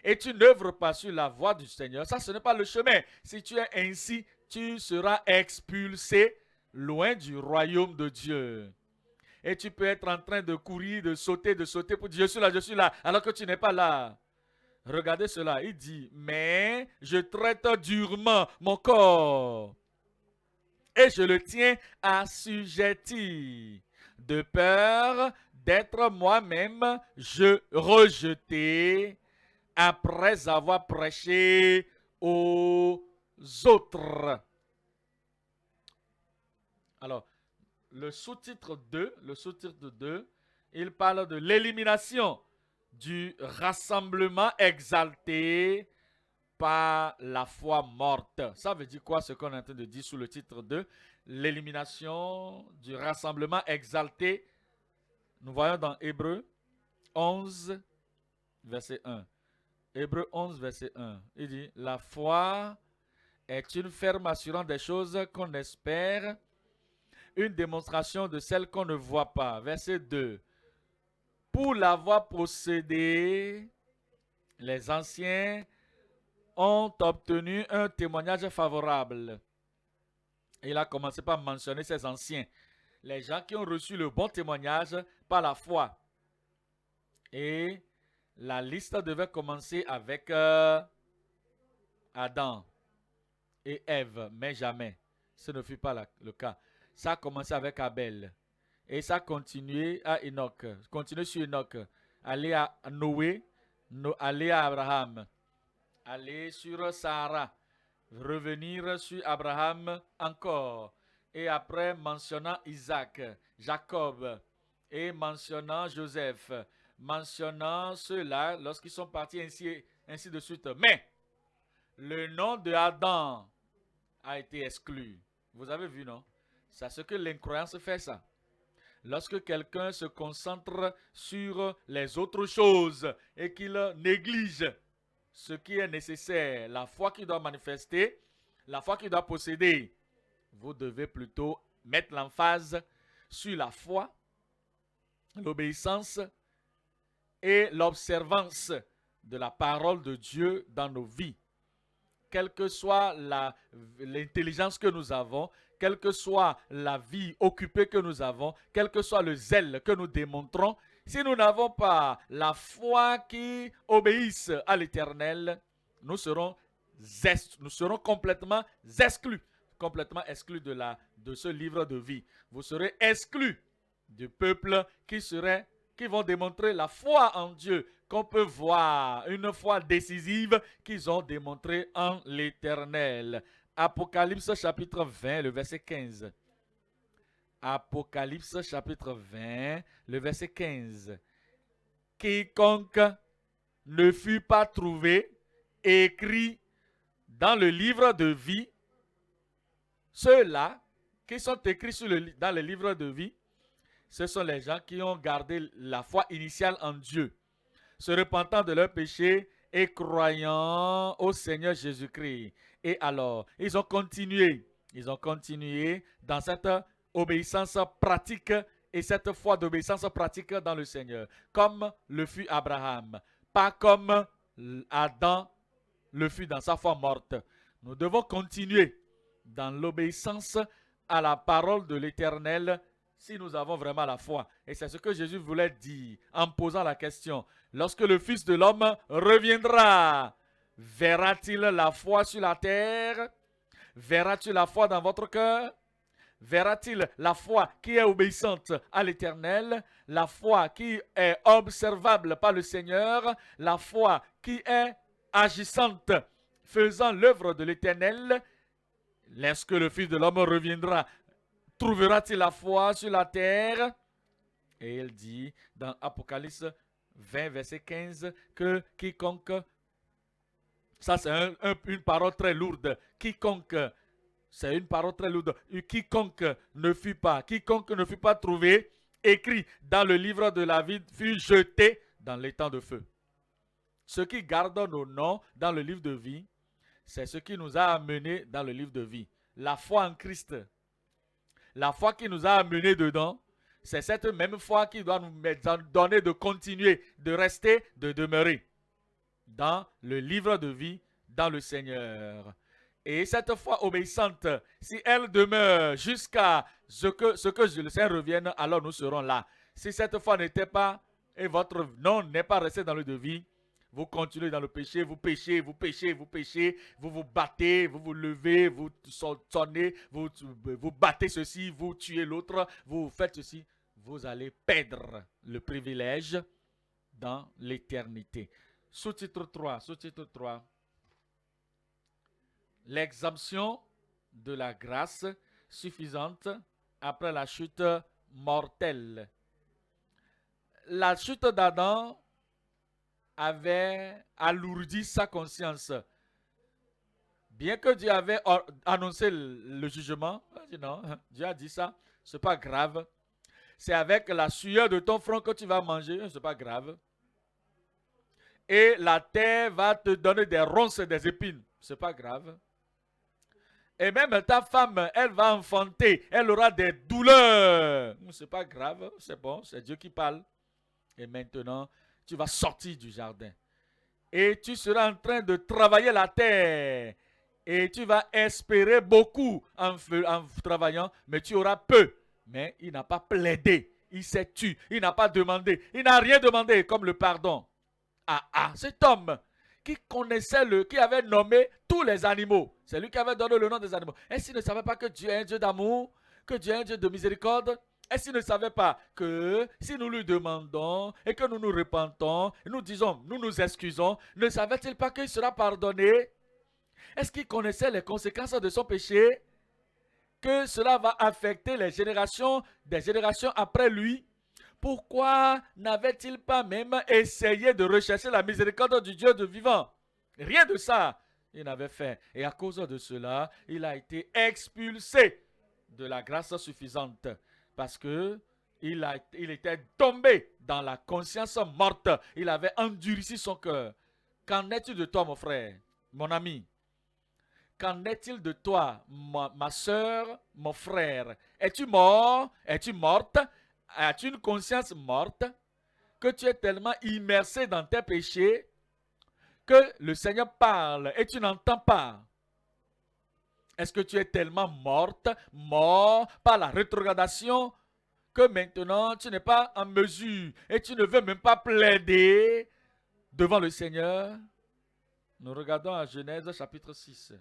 Et tu n'œuvres pas sur la voie du Seigneur. Ça, ce n'est pas le chemin. Si tu es ainsi, tu seras expulsé loin du royaume de Dieu. Et tu peux être en train de courir, de sauter pour dire je suis là, alors que tu n'es pas là. Regardez cela, il dit, mais je traite durement mon corps et je le tiens assujetti, de peur d'être moi-même rejeté après avoir prêché aux autres. Alors, le sous-titre 2, il parle de l'élimination du rassemblement exalté par la foi morte. Ça veut dire quoi ce qu'on est en train de dire sous le titre 2? L'élimination du rassemblement exalté. Nous voyons dans Hébreux 11, verset 1. Hébreux 11, verset 1. Il dit, la foi est une ferme assurance des choses qu'on espère, une démonstration de celles qu'on ne voit pas. Verset 2. Pour l'avoir possédé, les anciens ont obtenu un témoignage favorable. Il a commencé par mentionner ces anciens, les gens qui ont reçu le bon témoignage par la foi. Et la liste devait commencer avec Adam et Ève, mais jamais. Ce ne fut pas le cas. Ça a commencé avec Abel. Et ça a continué à Enoch. Continué sur Enoch. Aller à Noé. Aller à Abraham. Aller sur Sarah. Revenir sur Abraham encore. Et après, mentionnant Isaac, Jacob. Et mentionnant Joseph. Mentionnant ceux-là lorsqu'ils sont partis ainsi de suite. Mais, le nom de Adam a été exclu. Vous avez vu, non? C'est ce que l'incroyance fait, ça. Lorsque quelqu'un se concentre sur les autres choses et qu'il néglige ce qui est nécessaire, la foi qu'il doit manifester, la foi qu'il doit posséder, vous devez plutôt mettre l'emphase sur la foi, l'obéissance et l'observance de la parole de Dieu dans nos vies. Quelle que soit l'intelligence que nous avons, quelle que soit la vie occupée que nous avons, quel que soit le zèle que nous démontrons, si nous n'avons pas la foi qui obéisse à l'Éternel, nous serons complètement exclus de ce livre de vie. Vous serez exclus du peuple qui vont démontrer la foi en Dieu, qu'on peut voir, une foi décisive qu'ils ont démontrée en l'Éternel. Apocalypse chapitre 20, le verset 15. Apocalypse chapitre 20, le verset 15. Quiconque ne fut pas trouvé écrit dans le livre de vie, ceux-là qui sont écrits dans le livre de vie, ce sont les gens qui ont gardé la foi initiale en Dieu, se repentant de leurs péchés et croyant au Seigneur Jésus-Christ. Et alors, ils ont continué dans cette obéissance pratique et cette foi d'obéissance pratique dans le Seigneur, comme le fut Abraham, pas comme Adam le fut dans sa foi morte. Nous devons continuer dans l'obéissance à la parole de l'Éternel si nous avons vraiment la foi. Et c'est ce que Jésus voulait dire en posant la question. Lorsque le Fils de l'homme reviendra, Verra-t-il la foi sur la terre? Verras-tu la foi dans votre cœur? Verra-t-il la foi qui est obéissante à l'Éternel, la foi qui est observable par le Seigneur, la foi qui est agissante, faisant l'œuvre de l'Éternel? Lorsque le Fils de l'homme reviendra, trouvera-t-il la foi sur la terre? Et il dit dans Apocalypse 20, verset 15, que quiconque, ça c'est une parole très lourde, quiconque, c'est une parole très lourde, quiconque ne fut pas trouvé, écrit dans le livre de la vie, fut jeté dans l'étang de feu. Ceux qui gardent nos noms dans le livre de vie, c'est ce qui nous a amenés dans le livre de vie. La foi en Christ. La foi qui nous a amenés dedans, c'est cette même foi qui doit nous donner de continuer, de rester, de demeurer dans le livre de vie, dans le Seigneur. Et cette foi obéissante, si elle demeure jusqu'à ce que le Seigneur revienne, alors nous serons là. Si cette foi n'était pas, et votre nom n'est pas resté dans le de vie, vous continuez dans le péché, vous péchez, vous vous battez, vous vous levez, vous sonnez, vous battez ceci, vous tuez l'autre, vous faites ceci. Vous allez perdre le privilège dans l'éternité. Sous-titre 3. L'exemption de la grâce suffisante après la chute mortelle. La chute d'Adam avait alourdi sa conscience. Bien que Dieu avait annoncé le jugement, non, Dieu a dit ça, c'est pas grave. C'est avec la sueur de ton front que tu vas manger, c'est pas grave. Et la terre va te donner des ronces et des épines, c'est pas grave. Et même ta femme, elle va enfanter, elle aura des douleurs, c'est pas grave, c'est bon, c'est Dieu qui parle. Et maintenant, tu vas sortir du jardin. Et tu seras en train de travailler la terre. Et tu vas espérer beaucoup en travaillant, mais tu auras peu. Mais il n'a pas plaidé, il s'est tué, il n'a pas demandé, il n'a rien demandé comme le pardon. Cet homme qui connaissait qui avait nommé tous les animaux, c'est lui qui avait donné le nom des animaux. Est-ce qu'il ne savait pas que Dieu est un Dieu d'amour, que Dieu est un Dieu de miséricorde? Est-ce qu'il ne savait pas que si nous lui demandons et que nous nous repentons, nous disons, nous nous excusons, ne savait-il pas qu'il sera pardonné? Est-ce qu'il connaissait les conséquences de son péché? Que cela va affecter les générations, des générations après lui? Pourquoi n'avait-il pas même essayé de rechercher la miséricorde du Dieu de vivant? Rien de ça, il n'avait fait. Et à cause de cela, il a été expulsé de la grâce suffisante. Parce que il était tombé dans la conscience morte. Il avait endurci son cœur. Qu'en est-il de toi, mon frère, mon ami? Qu'en est-il de toi, ma soeur, mon frère? Es-tu mort? Es-tu morte? As-tu une conscience morte? Que tu es tellement immersé dans tes péchés que le Seigneur parle et tu n'entends pas? Est-ce que tu es tellement mort par la rétrogradation, que maintenant tu n'es pas en mesure et tu ne veux même pas plaider devant le Seigneur? Nous regardons à Genèse chapitre 6.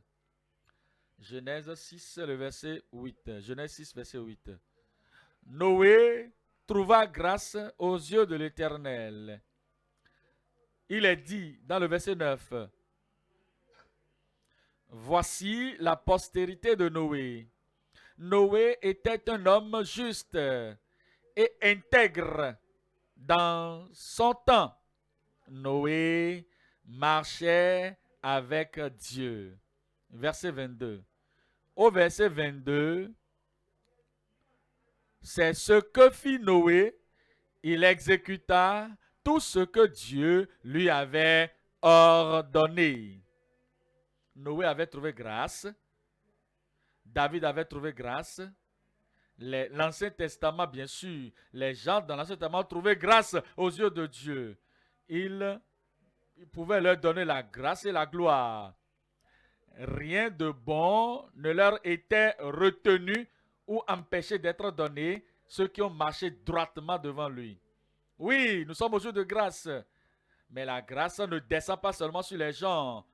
Genèse 6, le verset 8. Genèse 6, verset 8. Noé trouva grâce aux yeux de l'Éternel. Il est dit dans le verset 9. Voici la postérité de Noé. Noé était un homme juste et intègre dans son temps. Noé marchait avec Dieu. Verset 22. Au verset 22, c'est ce que fit Noé. Il exécuta tout ce que Dieu lui avait ordonné. Noé avait trouvé grâce. David avait trouvé grâce. L'Ancien Testament, bien sûr, les gens dans l'Ancien Testament ont trouvé grâce aux yeux de Dieu. Il pouvait leur donner la grâce et la gloire. Rien de bon ne leur était retenu ou empêché d'être donné, ceux qui ont marché droitement devant lui. Oui, nous sommes au jour de grâce, mais la grâce ne descend pas seulement sur les gens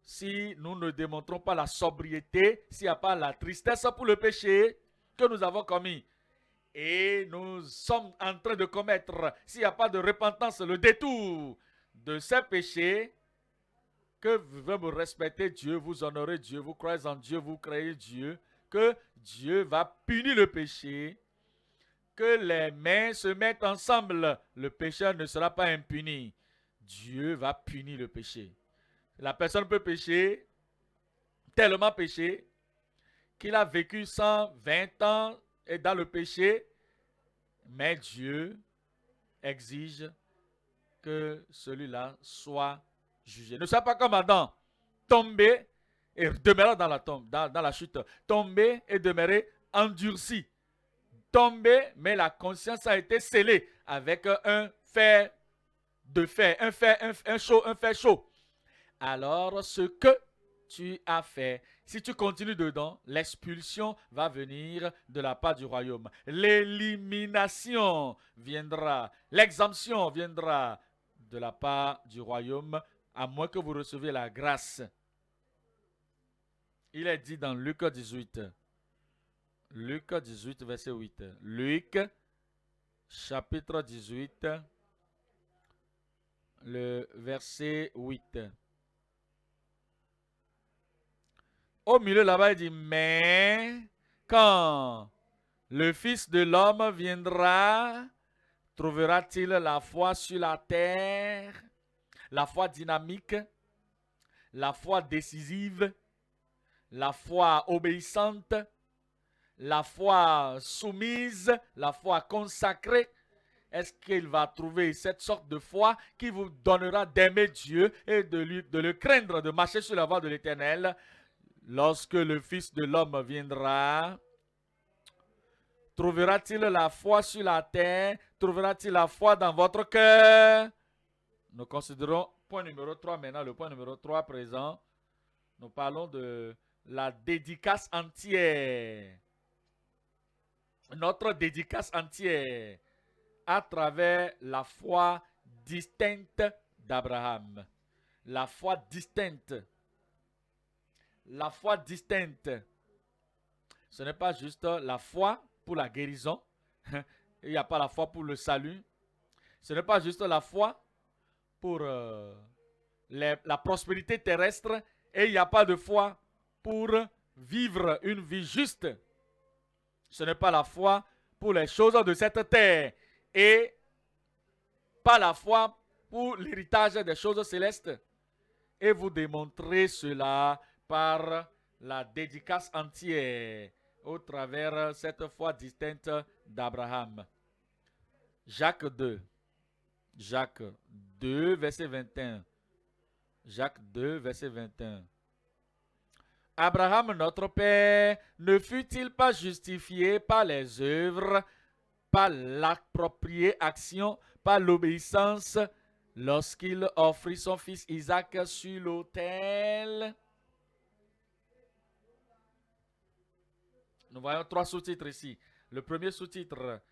si nous ne démontrons pas la sobriété, s'il n'y a pas la tristesse pour le péché que nous avons commis, et nous sommes en train de commettre, s'il n'y a pas de repentance, le détour de ces péchés, que vous respectez Dieu, vous honorez Dieu, vous croyez en Dieu, vous créez Dieu, que Dieu va punir le péché, que les mains se mettent ensemble, le pécheur ne sera pas impuni. Dieu va punir le péché. La personne peut pécher, tellement pécher, qu'il a vécu 120 ans et dans le péché, mais Dieu exige que celui-là soit jugé. Ne sois pas comme Adam, tombé et demeurant dans la tombe, dans la chute, tombé et demeuré endurci. Tombé, mais la conscience a été scellée avec un fer de fer, un fer chaud. Alors, ce que tu as fait, si tu continues dedans, l'expulsion va venir de la part du royaume. L'élimination viendra, l'exemption viendra de la part du royaume, à moins que vous receviez la grâce. Il est dit dans Luc 18, Luc 18, verset 8. Luc, chapitre 18, le verset 8. Au milieu là-bas, il dit, mais quand le Fils de l'homme viendra, trouvera-t-il la foi sur la terre, la foi dynamique, la foi décisive, la foi obéissante, la foi soumise, la foi consacrée? Est-ce qu'il va trouver cette sorte de foi qui vous donnera d'aimer Dieu et de le craindre, de marcher sur la voie de l'Éternel? Lorsque le Fils de l'homme viendra, trouvera-t-il la foi sur la terre? Trouvera-t-il la foi dans votre cœur? Nous considérons point numéro 3 maintenant, le point numéro 3 présent. Nous parlons de la dédicace entière. Notre dédicace entière à travers la foi distincte d'Abraham. La foi distincte. La foi distincte. Ce n'est pas juste la foi pour la guérison. Il n'y a pas la foi pour le salut. Ce n'est pas juste la foi pour la prospérité terrestre. Et il n'y a pas de foi pour vivre une vie juste. Ce n'est pas la foi pour les choses de cette terre. Et pas la foi pour l'héritage des choses célestes. Et vous démontrez cela par la dédicace entière au travers cette foi distincte d'Abraham. Jacques 2. Jacques 2, verset 21. Jacques 2, verset 21. Abraham, notre père, ne fut-il pas justifié par les œuvres, par l'appropriée action, par l'obéissance, lorsqu'il offrit son fils Isaac sur l'autel? Nous voyons 3 sous-titres ici. Le premier sous-titre,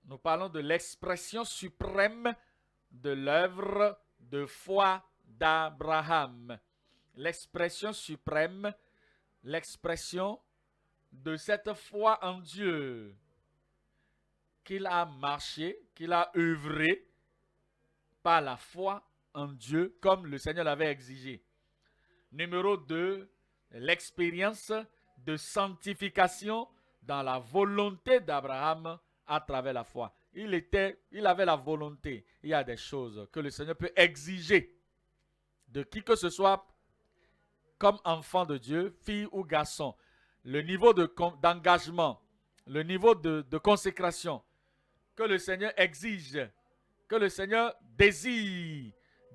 nous parlons de l'expression suprême de l'œuvre de foi d'Abraham. L'expression suprême, l'expression de cette foi en Dieu qu'il a marché, qu'il a œuvré par la foi en Dieu comme le Seigneur l'avait exigé. Numéro 2, l'expérience de sanctification dans la volonté d'Abraham à travers la foi. Il avait la volonté. Il y a des choses que le Seigneur peut exiger de qui que ce soit comme enfant de Dieu, fille ou garçon. Le niveau d'engagement, le niveau de consécration que le Seigneur exige, que le Seigneur désire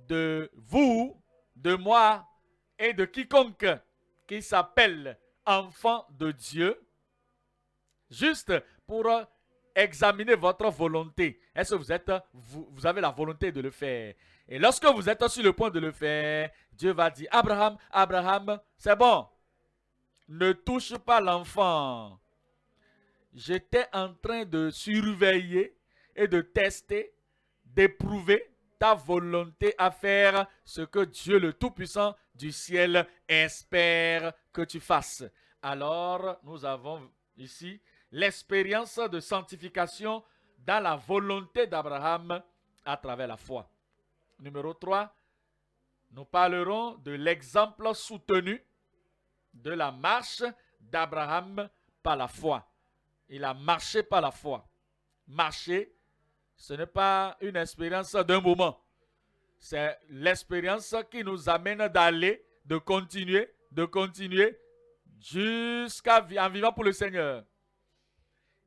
de vous, de moi et de quiconque qui s'appelle enfant de Dieu, juste pour examiner votre volonté. Est-ce que vous avez la volonté de le faire? Et lorsque vous êtes sur le point de le faire, Dieu va dire, Abraham, Abraham, c'est bon. Ne touche pas l'enfant. J'étais en train de surveiller et de tester, d'éprouver ta volonté à faire ce que Dieu le Tout-Puissant du ciel espère que tu fasses. Alors, nous avons ici l'expérience de sanctification dans la volonté d'Abraham à travers la foi. Numéro 3, nous parlerons de l'exemple soutenu de la marche d'Abraham par la foi. Il a marché par la foi. Marcher, ce n'est pas une expérience d'un moment. C'est l'expérience qui nous amène d'aller, de continuer, jusqu'à en vivant pour le Seigneur.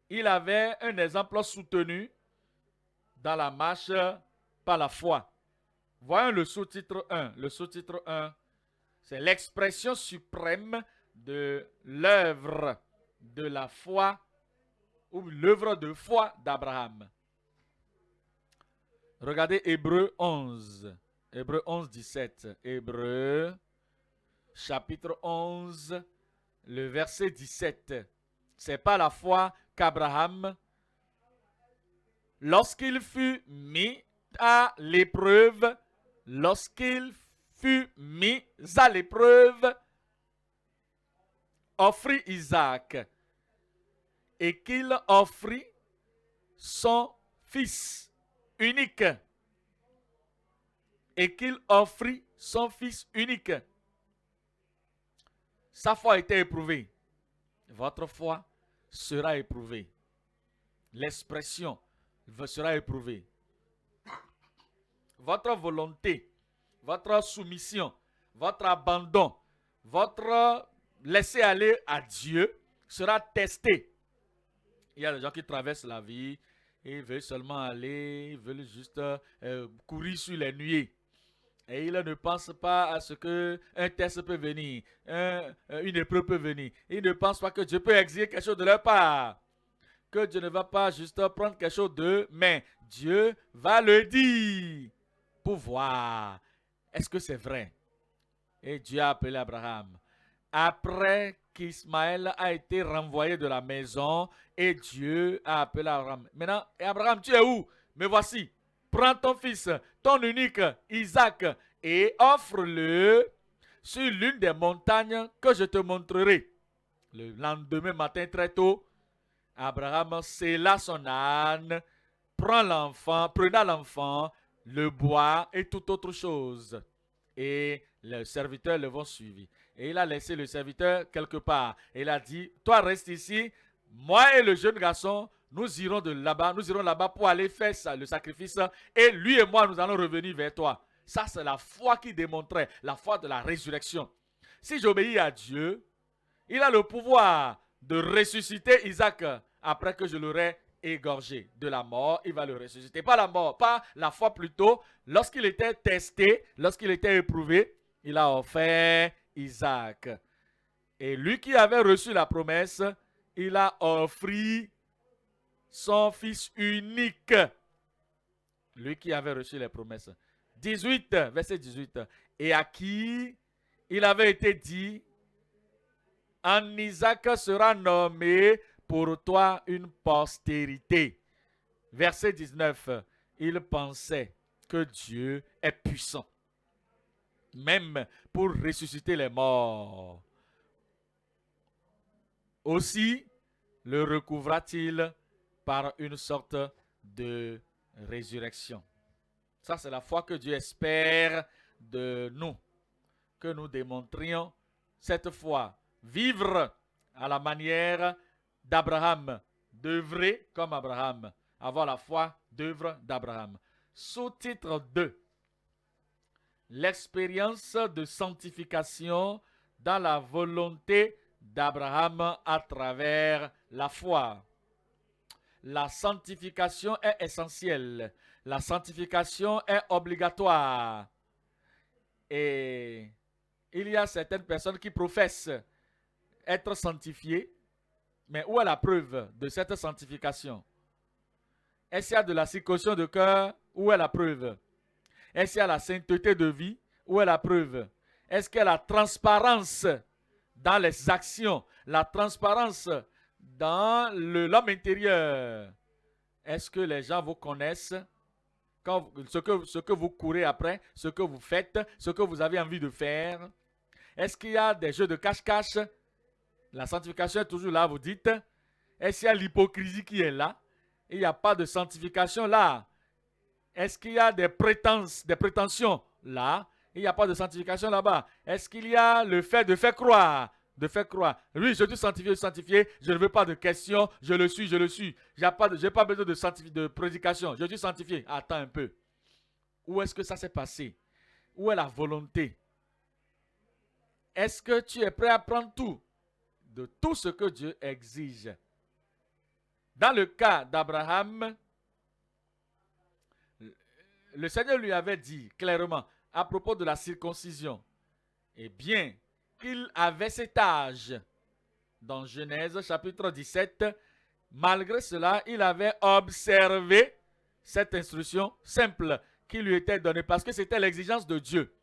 Il avait un exemple soutenu dans la marche par la foi. Voyons le sous-titre 1. Le sous-titre 1, c'est l'expression suprême de l'œuvre de la foi ou l'œuvre de foi d'Abraham. Regardez Hébreux 11. Hébreux 11, 17. Hébreux, chapitre 11, le verset 17. C'est par la foi qu'Abraham, lorsqu'il fut mis à l'épreuve, offrit Isaac et qu'il offrit son fils unique. Sa foi a été éprouvée. Votre foi sera éprouvée. L'expression sera éprouvée. Votre volonté, votre soumission, votre abandon, votre laisser aller à Dieu sera testé. Il y a des gens qui traversent la vie et ils veulent seulement aller, ils veulent juste courir sur les nuées. Et ils ne pensent pas à ce qu'un test peut venir, une épreuve peut venir. Ils ne pensent pas que Dieu peut exiger quelque chose de leur part. Que Dieu ne va pas juste prendre quelque chose d'eux, mais Dieu va le dire pour voir. Est-ce que c'est vrai? Et Dieu a appelé Abraham. Après qu'Ismaël a été renvoyé de la maison, et Dieu a appelé Abraham. Maintenant, Abraham, tu es où? Me voici. Prends ton fils, ton unique, Isaac, et offre-le sur l'une des montagnes que je te montrerai. Le lendemain matin, très tôt, Abraham sella son âne, prenant l'enfant, le bois et toute autre chose. Et les serviteurs le vont suivre. Et il a laissé le serviteur quelque part. Et il a dit, toi reste ici, moi et le jeune garçon, nous irons là-bas pour aller faire le sacrifice. Et lui et moi, nous allons revenir vers toi. Ça, c'est la foi qui démontrait, la foi de la résurrection. Si j'obéis à Dieu, il a le pouvoir de ressusciter Isaac après que je l'aurai égorgé de la mort. Il va le ressusciter. Pas la mort, pas la foi plutôt. Lorsqu'il était testé, lorsqu'il était éprouvé, il a offert Isaac. Et lui qui avait reçu la promesse, il a offert son fils unique. Lui qui avait reçu les promesses. 18, verset 18. Et à qui il avait été dit, en Isaac sera nommé pour toi une postérité. Verset 19. Il pensait que Dieu est puissant, même pour ressusciter les morts. Aussi le recouvra-t-il par une sorte de résurrection. Ça, c'est la foi que Dieu espère de nous, que nous démontrions cette foi. Vivre à la manière d'Abraham, d'œuvrer comme Abraham, avoir la foi d'œuvre d'Abraham. Sous-titre 2. L'expérience de sanctification dans la volonté d'Abraham à travers la foi. La sanctification est essentielle. La sanctification est obligatoire. Et il y a certaines personnes qui professent être sanctifiées, mais où est la preuve de cette sanctification? Est-ce qu'il y a de la circoncision de cœur? Où est la preuve? Est-ce qu'il y a la sainteté de vie? Où est la preuve? Est-ce qu'il y a la transparence dans les actions? La transparence dans l'homme intérieur? Est-ce que les gens vous connaissent? ce que vous courez après, ce que vous faites, ce que vous avez envie de faire. Est-ce qu'il y a des jeux de cache-cache? La sanctification est toujours là, vous dites. Est-ce qu'il y a l'hypocrisie qui est là? Il n'y a pas de sanctification là. Est-ce qu'il y a des prétentions là? Il n'y a pas de sanctification là-bas. Est-ce qu'il y a le fait de faire croire? De faire croire. Oui, je suis sanctifié, je ne veux pas de questions, je le suis. Je n'ai pas besoin de prédication, je suis sanctifié. Attends un peu. Où est-ce que ça s'est passé? Où est la volonté? Est-ce que tu es prêt à prendre tout? De tout ce que Dieu exige. Dans le cas d'Abraham, le Seigneur lui avait dit clairement à propos de la circoncision, eh bien, qu'il avait cet âge. Dans Genèse chapitre 17, malgré cela, il avait observé cette instruction simple qui lui était donnée parce que c'était l'exigence de Dieu.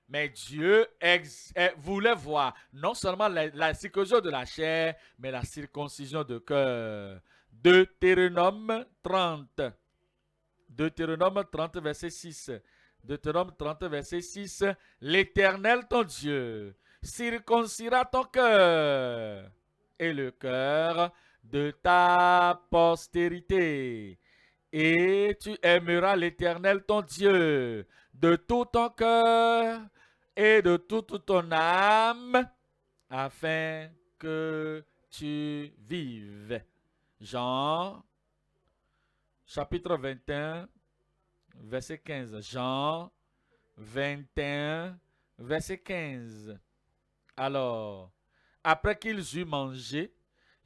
Mais Dieu voulait voir non seulement la circoncision de la chair, mais la circoncision de cœur. Deutéronome 30. Deutéronome 30, verset 6. Deutéronome 30, verset 6. L'Éternel, ton Dieu, circoncira ton cœur et le cœur de ta postérité. Et tu aimeras l'Éternel, ton Dieu, de tout ton cœur et de toute ton âme, afin que tu vives. Jean, chapitre 21, verset 15. Jean 21, verset 15. Alors, après qu'ils eurent mangé,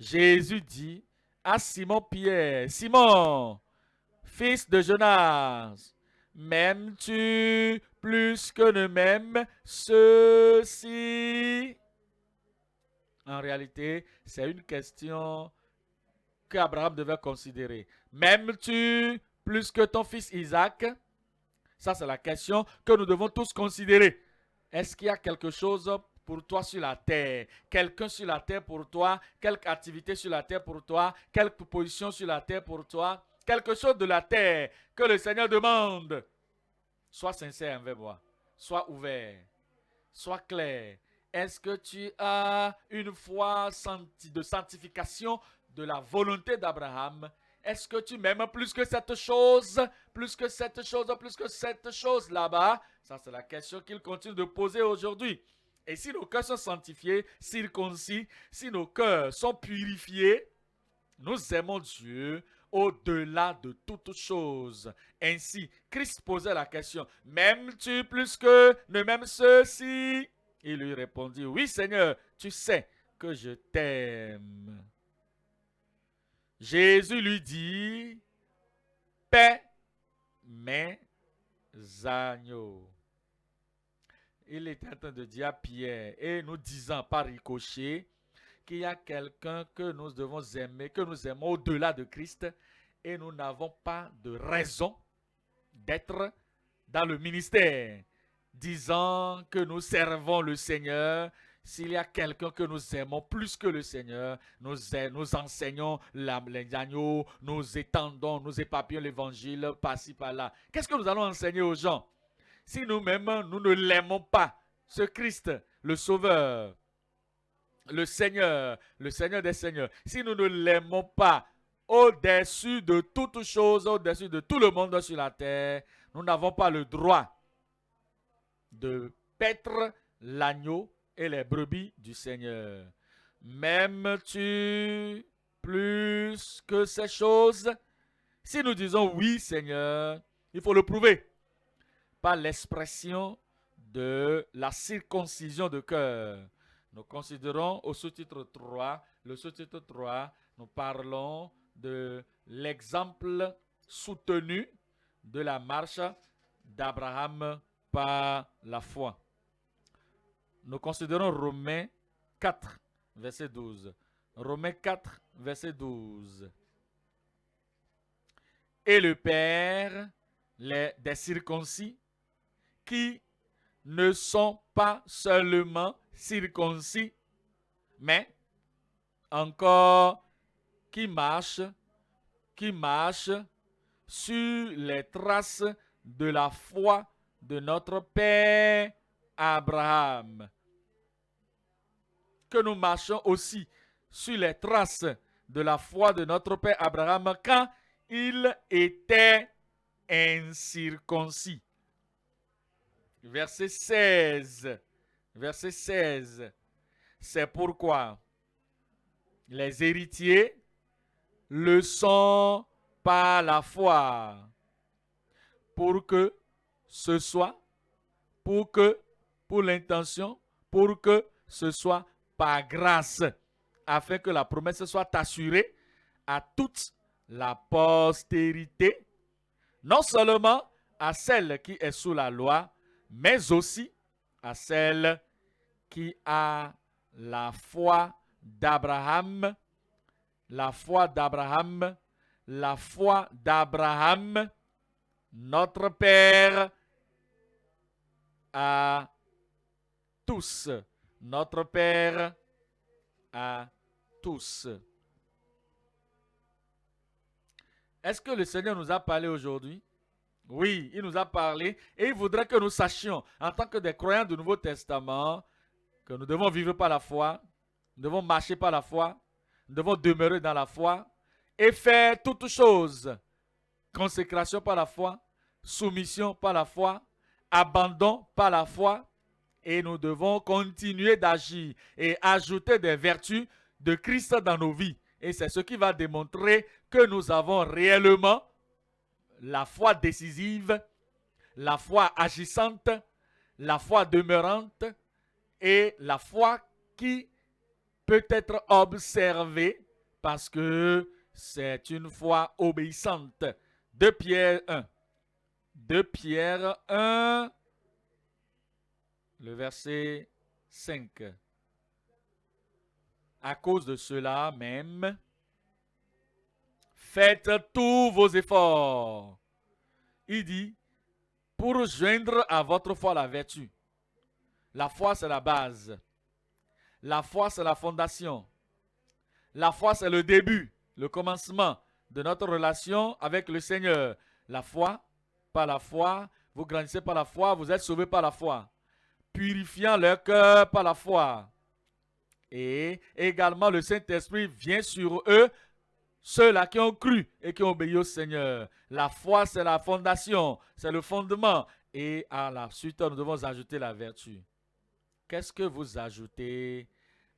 Jésus dit à Simon-Pierre, Simon, fils de Jonas, m'aimes-tu plus que ne m'aiment ceux-ci? En réalité, c'est une question qu'Abraham devait considérer. M'aimes-tu plus que ton fils Isaac? Ça, c'est la question que nous devons tous considérer. Est-ce qu'il y a quelque chose pour toi sur la terre? Quelqu'un sur la terre pour toi? Quelque activité sur la terre pour toi? Quelque position sur la terre pour toi? Quelque chose de la terre que le Seigneur demande. Sois sincère envers moi. Sois ouvert. Sois clair. Est-ce que tu as une foi de sanctification de la volonté d'Abraham? Est-ce que tu m'aimes plus que cette chose? Plus que cette chose, plus que cette chose là-bas? Ça, c'est la question qu'il continue de poser aujourd'hui. Et si nos cœurs sont sanctifiés, circoncis, si nos cœurs sont purifiés, nous aimons Dieu au-delà de toute chose. Ainsi, Christ posait la question, m'aimes-tu plus que ne m'aiment ceux-ci? Il lui répondit, oui Seigneur, tu sais que je t'aime. Jésus lui dit, paix mes agneaux. Il était en train de dire à Pierre, et nous disant par ricochet, qu'il y a quelqu'un que nous devons aimer, que nous aimons au-delà de Christ, et nous n'avons pas de raison d'être dans le ministère, disant que nous servons le Seigneur. S'il y a quelqu'un que nous aimons plus que le Seigneur, nous enseignons les agneaux, nous étendons, nous éparpillons l'évangile par-ci, par-là. Qu'est-ce que nous allons enseigner aux gens? Si nous-mêmes, nous ne l'aimons pas, ce Christ, le Sauveur, le Seigneur des Seigneurs, si nous ne l'aimons pas au-dessus de toutes choses, au-dessus de tout le monde sur la terre, nous n'avons pas le droit de paître l'agneau et les brebis du Seigneur. M'aimes-tu plus que ces choses? Si nous disons oui, Seigneur, il faut le prouver par l'expression de la circoncision de cœur. Nous considérons au sous-titre 3, le sous-titre 3, nous parlons de l'exemple soutenu de la marche d'Abraham par la foi. Nous considérons Romains 4, verset 12. Romains 4, verset 12. Et le Père des circoncis qui ne sont pas seulement circoncis, mais encore qui marchent sur les traces de la foi de notre Père Abraham. Que nous marchions aussi sur les traces de la foi de notre Père Abraham quand il était incirconcis. Verset 16. Verset 16. C'est pourquoi les héritiers le sont par la foi, pour l'intention, pour que ce soit par grâce, afin que la promesse soit assurée à toute la postérité, non seulement à celle qui est sous la loi, mais aussi à celle qui a la foi d'Abraham, la foi d'Abraham, la foi d'Abraham, notre Père à tous. Notre Père à tous. Est-ce que le Seigneur nous a parlé aujourd'hui? Oui, il nous a parlé et il voudrait que nous sachions, en tant que des croyants du Nouveau Testament, que nous devons vivre par la foi, nous devons marcher par la foi, nous devons demeurer dans la foi et faire toutes choses. Consécration par la foi, soumission par la foi, abandon par la foi, et nous devons continuer d'agir et ajouter des vertus de Christ dans nos vies. Et c'est ce qui va démontrer que nous avons réellement la foi décisive, la foi agissante, la foi demeurante et la foi qui peut être observée parce que c'est une foi obéissante. 2 Pierre 1. 2 Pierre 1, le verset 5. À cause de cela même, faites tous vos efforts. Il dit, pour joindre à votre foi la vertu. La foi, c'est la base. La foi, c'est la fondation. La foi, c'est le début, le commencement de notre relation avec le Seigneur. La foi, par la foi, vous grandissez par la foi, vous êtes sauvés par la foi. Purifiant leur cœur par la foi. Et également, le Saint-Esprit vient sur eux, ceux-là qui ont cru et qui ont obéi au Seigneur. La foi, c'est la fondation, c'est le fondement. Et à la suite, nous devons ajouter la vertu. Qu'est-ce que vous ajoutez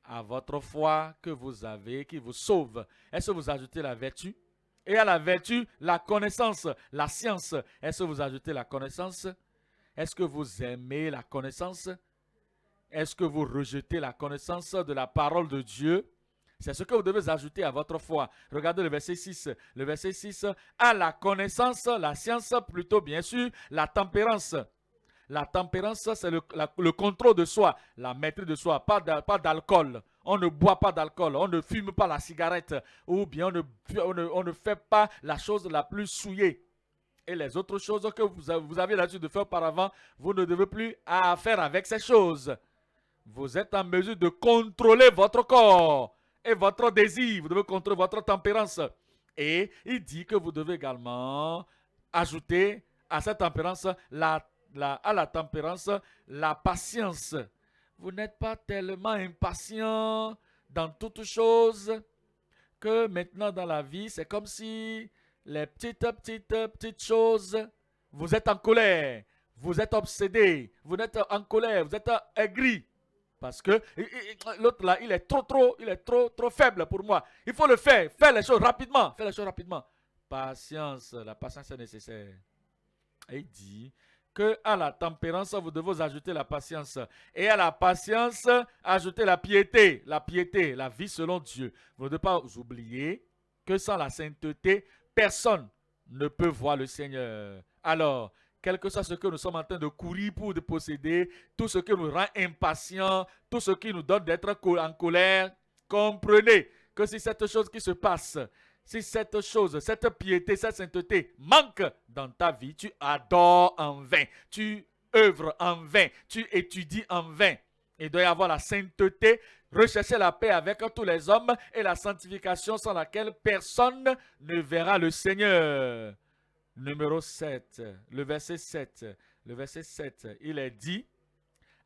à votre foi que vous avez, qui vous sauve? Est-ce que vous ajoutez la vertu? Et à la vertu, la connaissance, la science. Est-ce que vous ajoutez la connaissance? Est-ce que vous aimez la connaissance? Est-ce que vous rejetez la connaissance de la parole de Dieu? C'est ce que vous devez ajouter à votre foi. Regardez le verset 6. Le verset 6, à la connaissance, la science, plutôt bien sûr, la tempérance. La tempérance, c'est le contrôle de soi, la maîtrise de soi, pas d'alcool. On ne boit pas d'alcool, on ne fume pas la cigarette, ou bien on ne fait pas la chose la plus souillée. Et les autres choses que vous avez l'habitude de faire auparavant, vous ne devez plus faire avec ces choses. Vous êtes en mesure de contrôler votre corps et votre désir. Vous devez contrôler votre tempérance. Et il dit que vous devez également ajouter à cette tempérance à la tempérance, la patience. Vous n'êtes pas tellement impatient dans toutes choses que maintenant dans la vie, c'est comme si les petites choses, vous êtes en colère, vous êtes obsédé, vous êtes en colère, vous êtes aigri. Parce que l'autre là, il est trop faible pour moi. Il faut le faire, faire les choses rapidement, Patience, la patience est nécessaire. Et il dit que à la tempérance, vous devez ajouter la patience. Et à la patience, ajouter la piété, la vie selon Dieu. Vous ne devez pas oublier que sans la sainteté, personne ne peut voir le Seigneur. Alors, quel que soit ce que nous sommes en train de courir pour de posséder, tout ce qui nous rend impatients, tout ce qui nous donne d'être en colère, comprenez que si cette chose qui se passe, si cette chose, cette piété, cette sainteté manque dans ta vie, tu adores en vain, tu œuvres en vain, tu étudies en vain. Il doit y avoir la sainteté, rechercher la paix avec tous les hommes et la sanctification sans laquelle personne ne verra le Seigneur. numéro 7, le verset 7. Le verset 7, il est dit,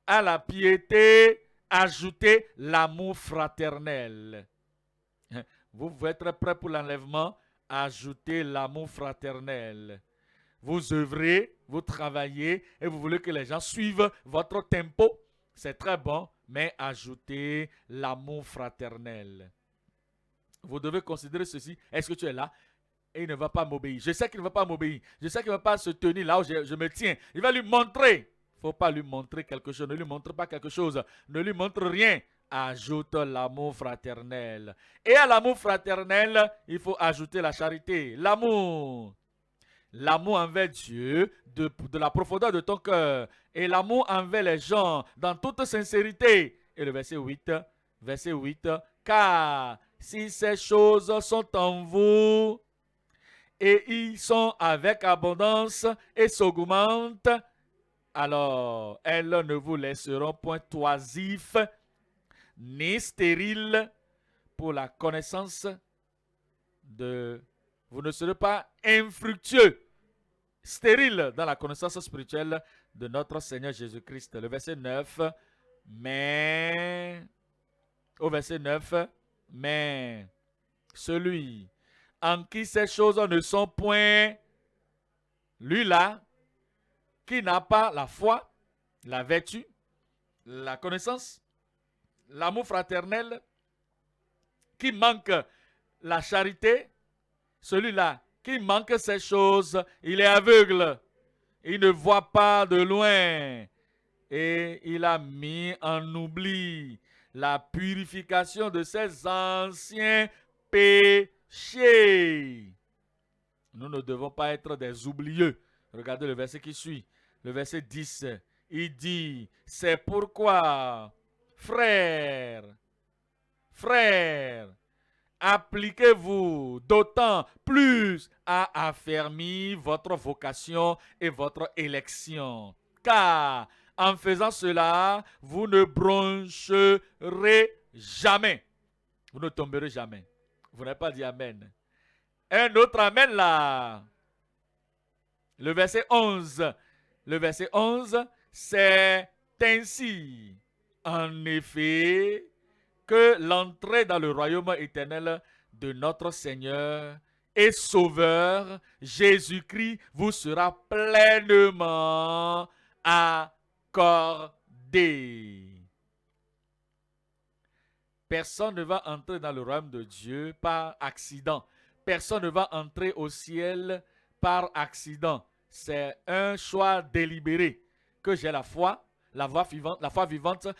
à la piété, ajoutez l'amour fraternel. Vous êtes prêts pour l'enlèvement? Ajoutez l'amour fraternel. Vous œuvrez, vous travaillez et vous voulez que les gens suivent votre tempo. C'est très bon, mais ajoutez l'amour fraternel. Vous devez considérer ceci. Est-ce que tu es là? Et il ne va pas m'obéir. Je sais qu'il ne va pas m'obéir. Je sais qu'il ne va pas se tenir là où je me tiens. Il va lui montrer. Il ne faut pas lui montrer quelque chose. Ne lui montre pas quelque chose. Ne lui montre rien. Ajoute l'amour fraternel. Et à l'amour fraternel, il faut ajouter la charité. L'amour. L'amour envers Dieu de la profondeur de ton cœur. Et l'amour envers les gens dans toute sincérité. Et le verset 8. Verset 8. Car si ces choses sont en vous et ils sont avec abondance et s'augmentent, alors elles ne vous laisseront point oisifs ni stériles pour la connaissance de... Vous ne serez pas infructueux, stériles dans la connaissance spirituelle de notre Seigneur Jésus-Christ. Le verset 9, mais... Au verset 9, mais celui en qui ces choses ne sont point, lui-là, qui n'a pas la foi, la vertu, la connaissance, l'amour fraternel, qui manque la charité, celui-là qui manque ces choses, il est aveugle, il ne voit pas de loin et il a mis en oubli la purification de ses anciens péchés. Nous ne devons pas être des oublieux. Regardez le verset qui suit. Le verset 10. Il dit, c'est pourquoi, frères, appliquez-vous d'autant plus à affermir votre vocation et votre élection. Car en faisant cela, vous ne broncherez jamais. Vous ne tomberez jamais. Vous n'avez pas dit Amen. Un autre Amen là. Le verset 11. Le verset 11, c'est ainsi. En effet, que l'entrée dans le royaume éternel de notre Seigneur et Sauveur Jésus-Christ vous sera pleinement accordée. Personne ne va entrer dans le royaume de Dieu par accident. Personne ne va entrer au ciel par accident. C'est un choix délibéré que j'ai la foi vivante,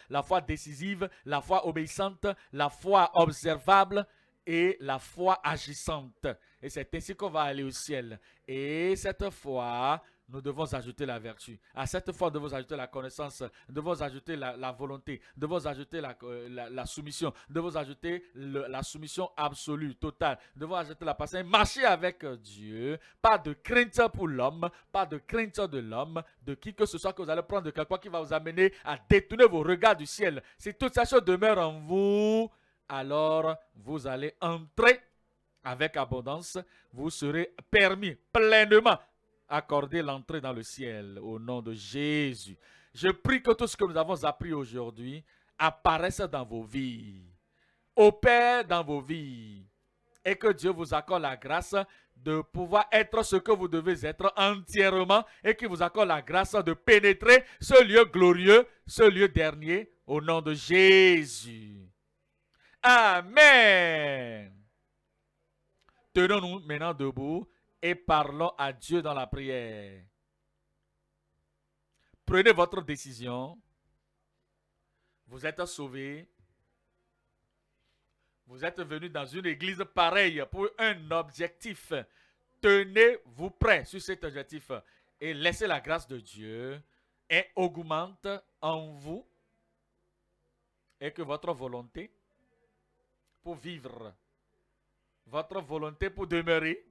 la foi décisive, la foi obéissante, la foi observable et la foi agissante. Et c'est ainsi qu'on va aller au ciel. Et cette foi, nous devons ajouter la vertu. À cette foi, nous devons ajouter la connaissance, nous devons ajouter la volonté, nous devons ajouter la soumission, nous devons ajouter la soumission absolue, totale, nous devons ajouter la patience. Marcher avec Dieu, pas de crainte pour l'homme, pas de crainte de l'homme, de qui que ce soit que vous allez prendre de quelqu'un qui va vous amener à détourner vos regards du ciel. Si toutes ces choses demeurent en vous, alors vous allez entrer avec abondance, vous serez permis pleinement accorder l'entrée dans le ciel au nom de Jésus. Je prie que tout ce que nous avons appris aujourd'hui apparaisse dans vos vies, opère dans vos vies et que Dieu vous accorde la grâce de pouvoir être ce que vous devez être entièrement et qu'il vous accorde la grâce de pénétrer ce lieu glorieux, ce lieu dernier au nom de Jésus. Amen. Tenons-nous maintenant debout et parlons à Dieu dans la prière. Prenez votre décision. Vous êtes sauvés. Vous êtes venus dans une église pareille pour un objectif. Tenez-vous prêts sur cet objectif et laissez la grâce de Dieu et augmente en vous et que votre volonté pour vivre, votre volonté pour demeurer,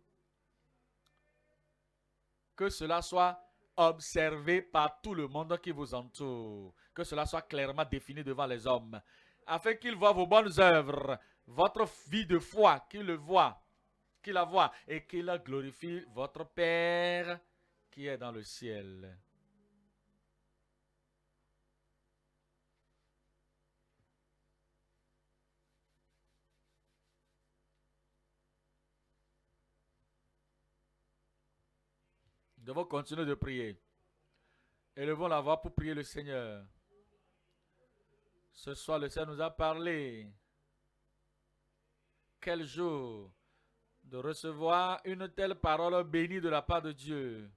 que cela soit observé par tout le monde qui vous entoure, que cela soit clairement défini devant les hommes, afin qu'ils voient vos bonnes œuvres, votre vie de foi, qu'ils le voient, qu'il la voie et qu'il glorifie votre Père qui est dans le ciel. Nous devons continuer de prier. Élevons la voix pour prier le Seigneur. Ce soir, le Seigneur nous a parlé. Quel jour de recevoir une telle parole bénie de la part de Dieu.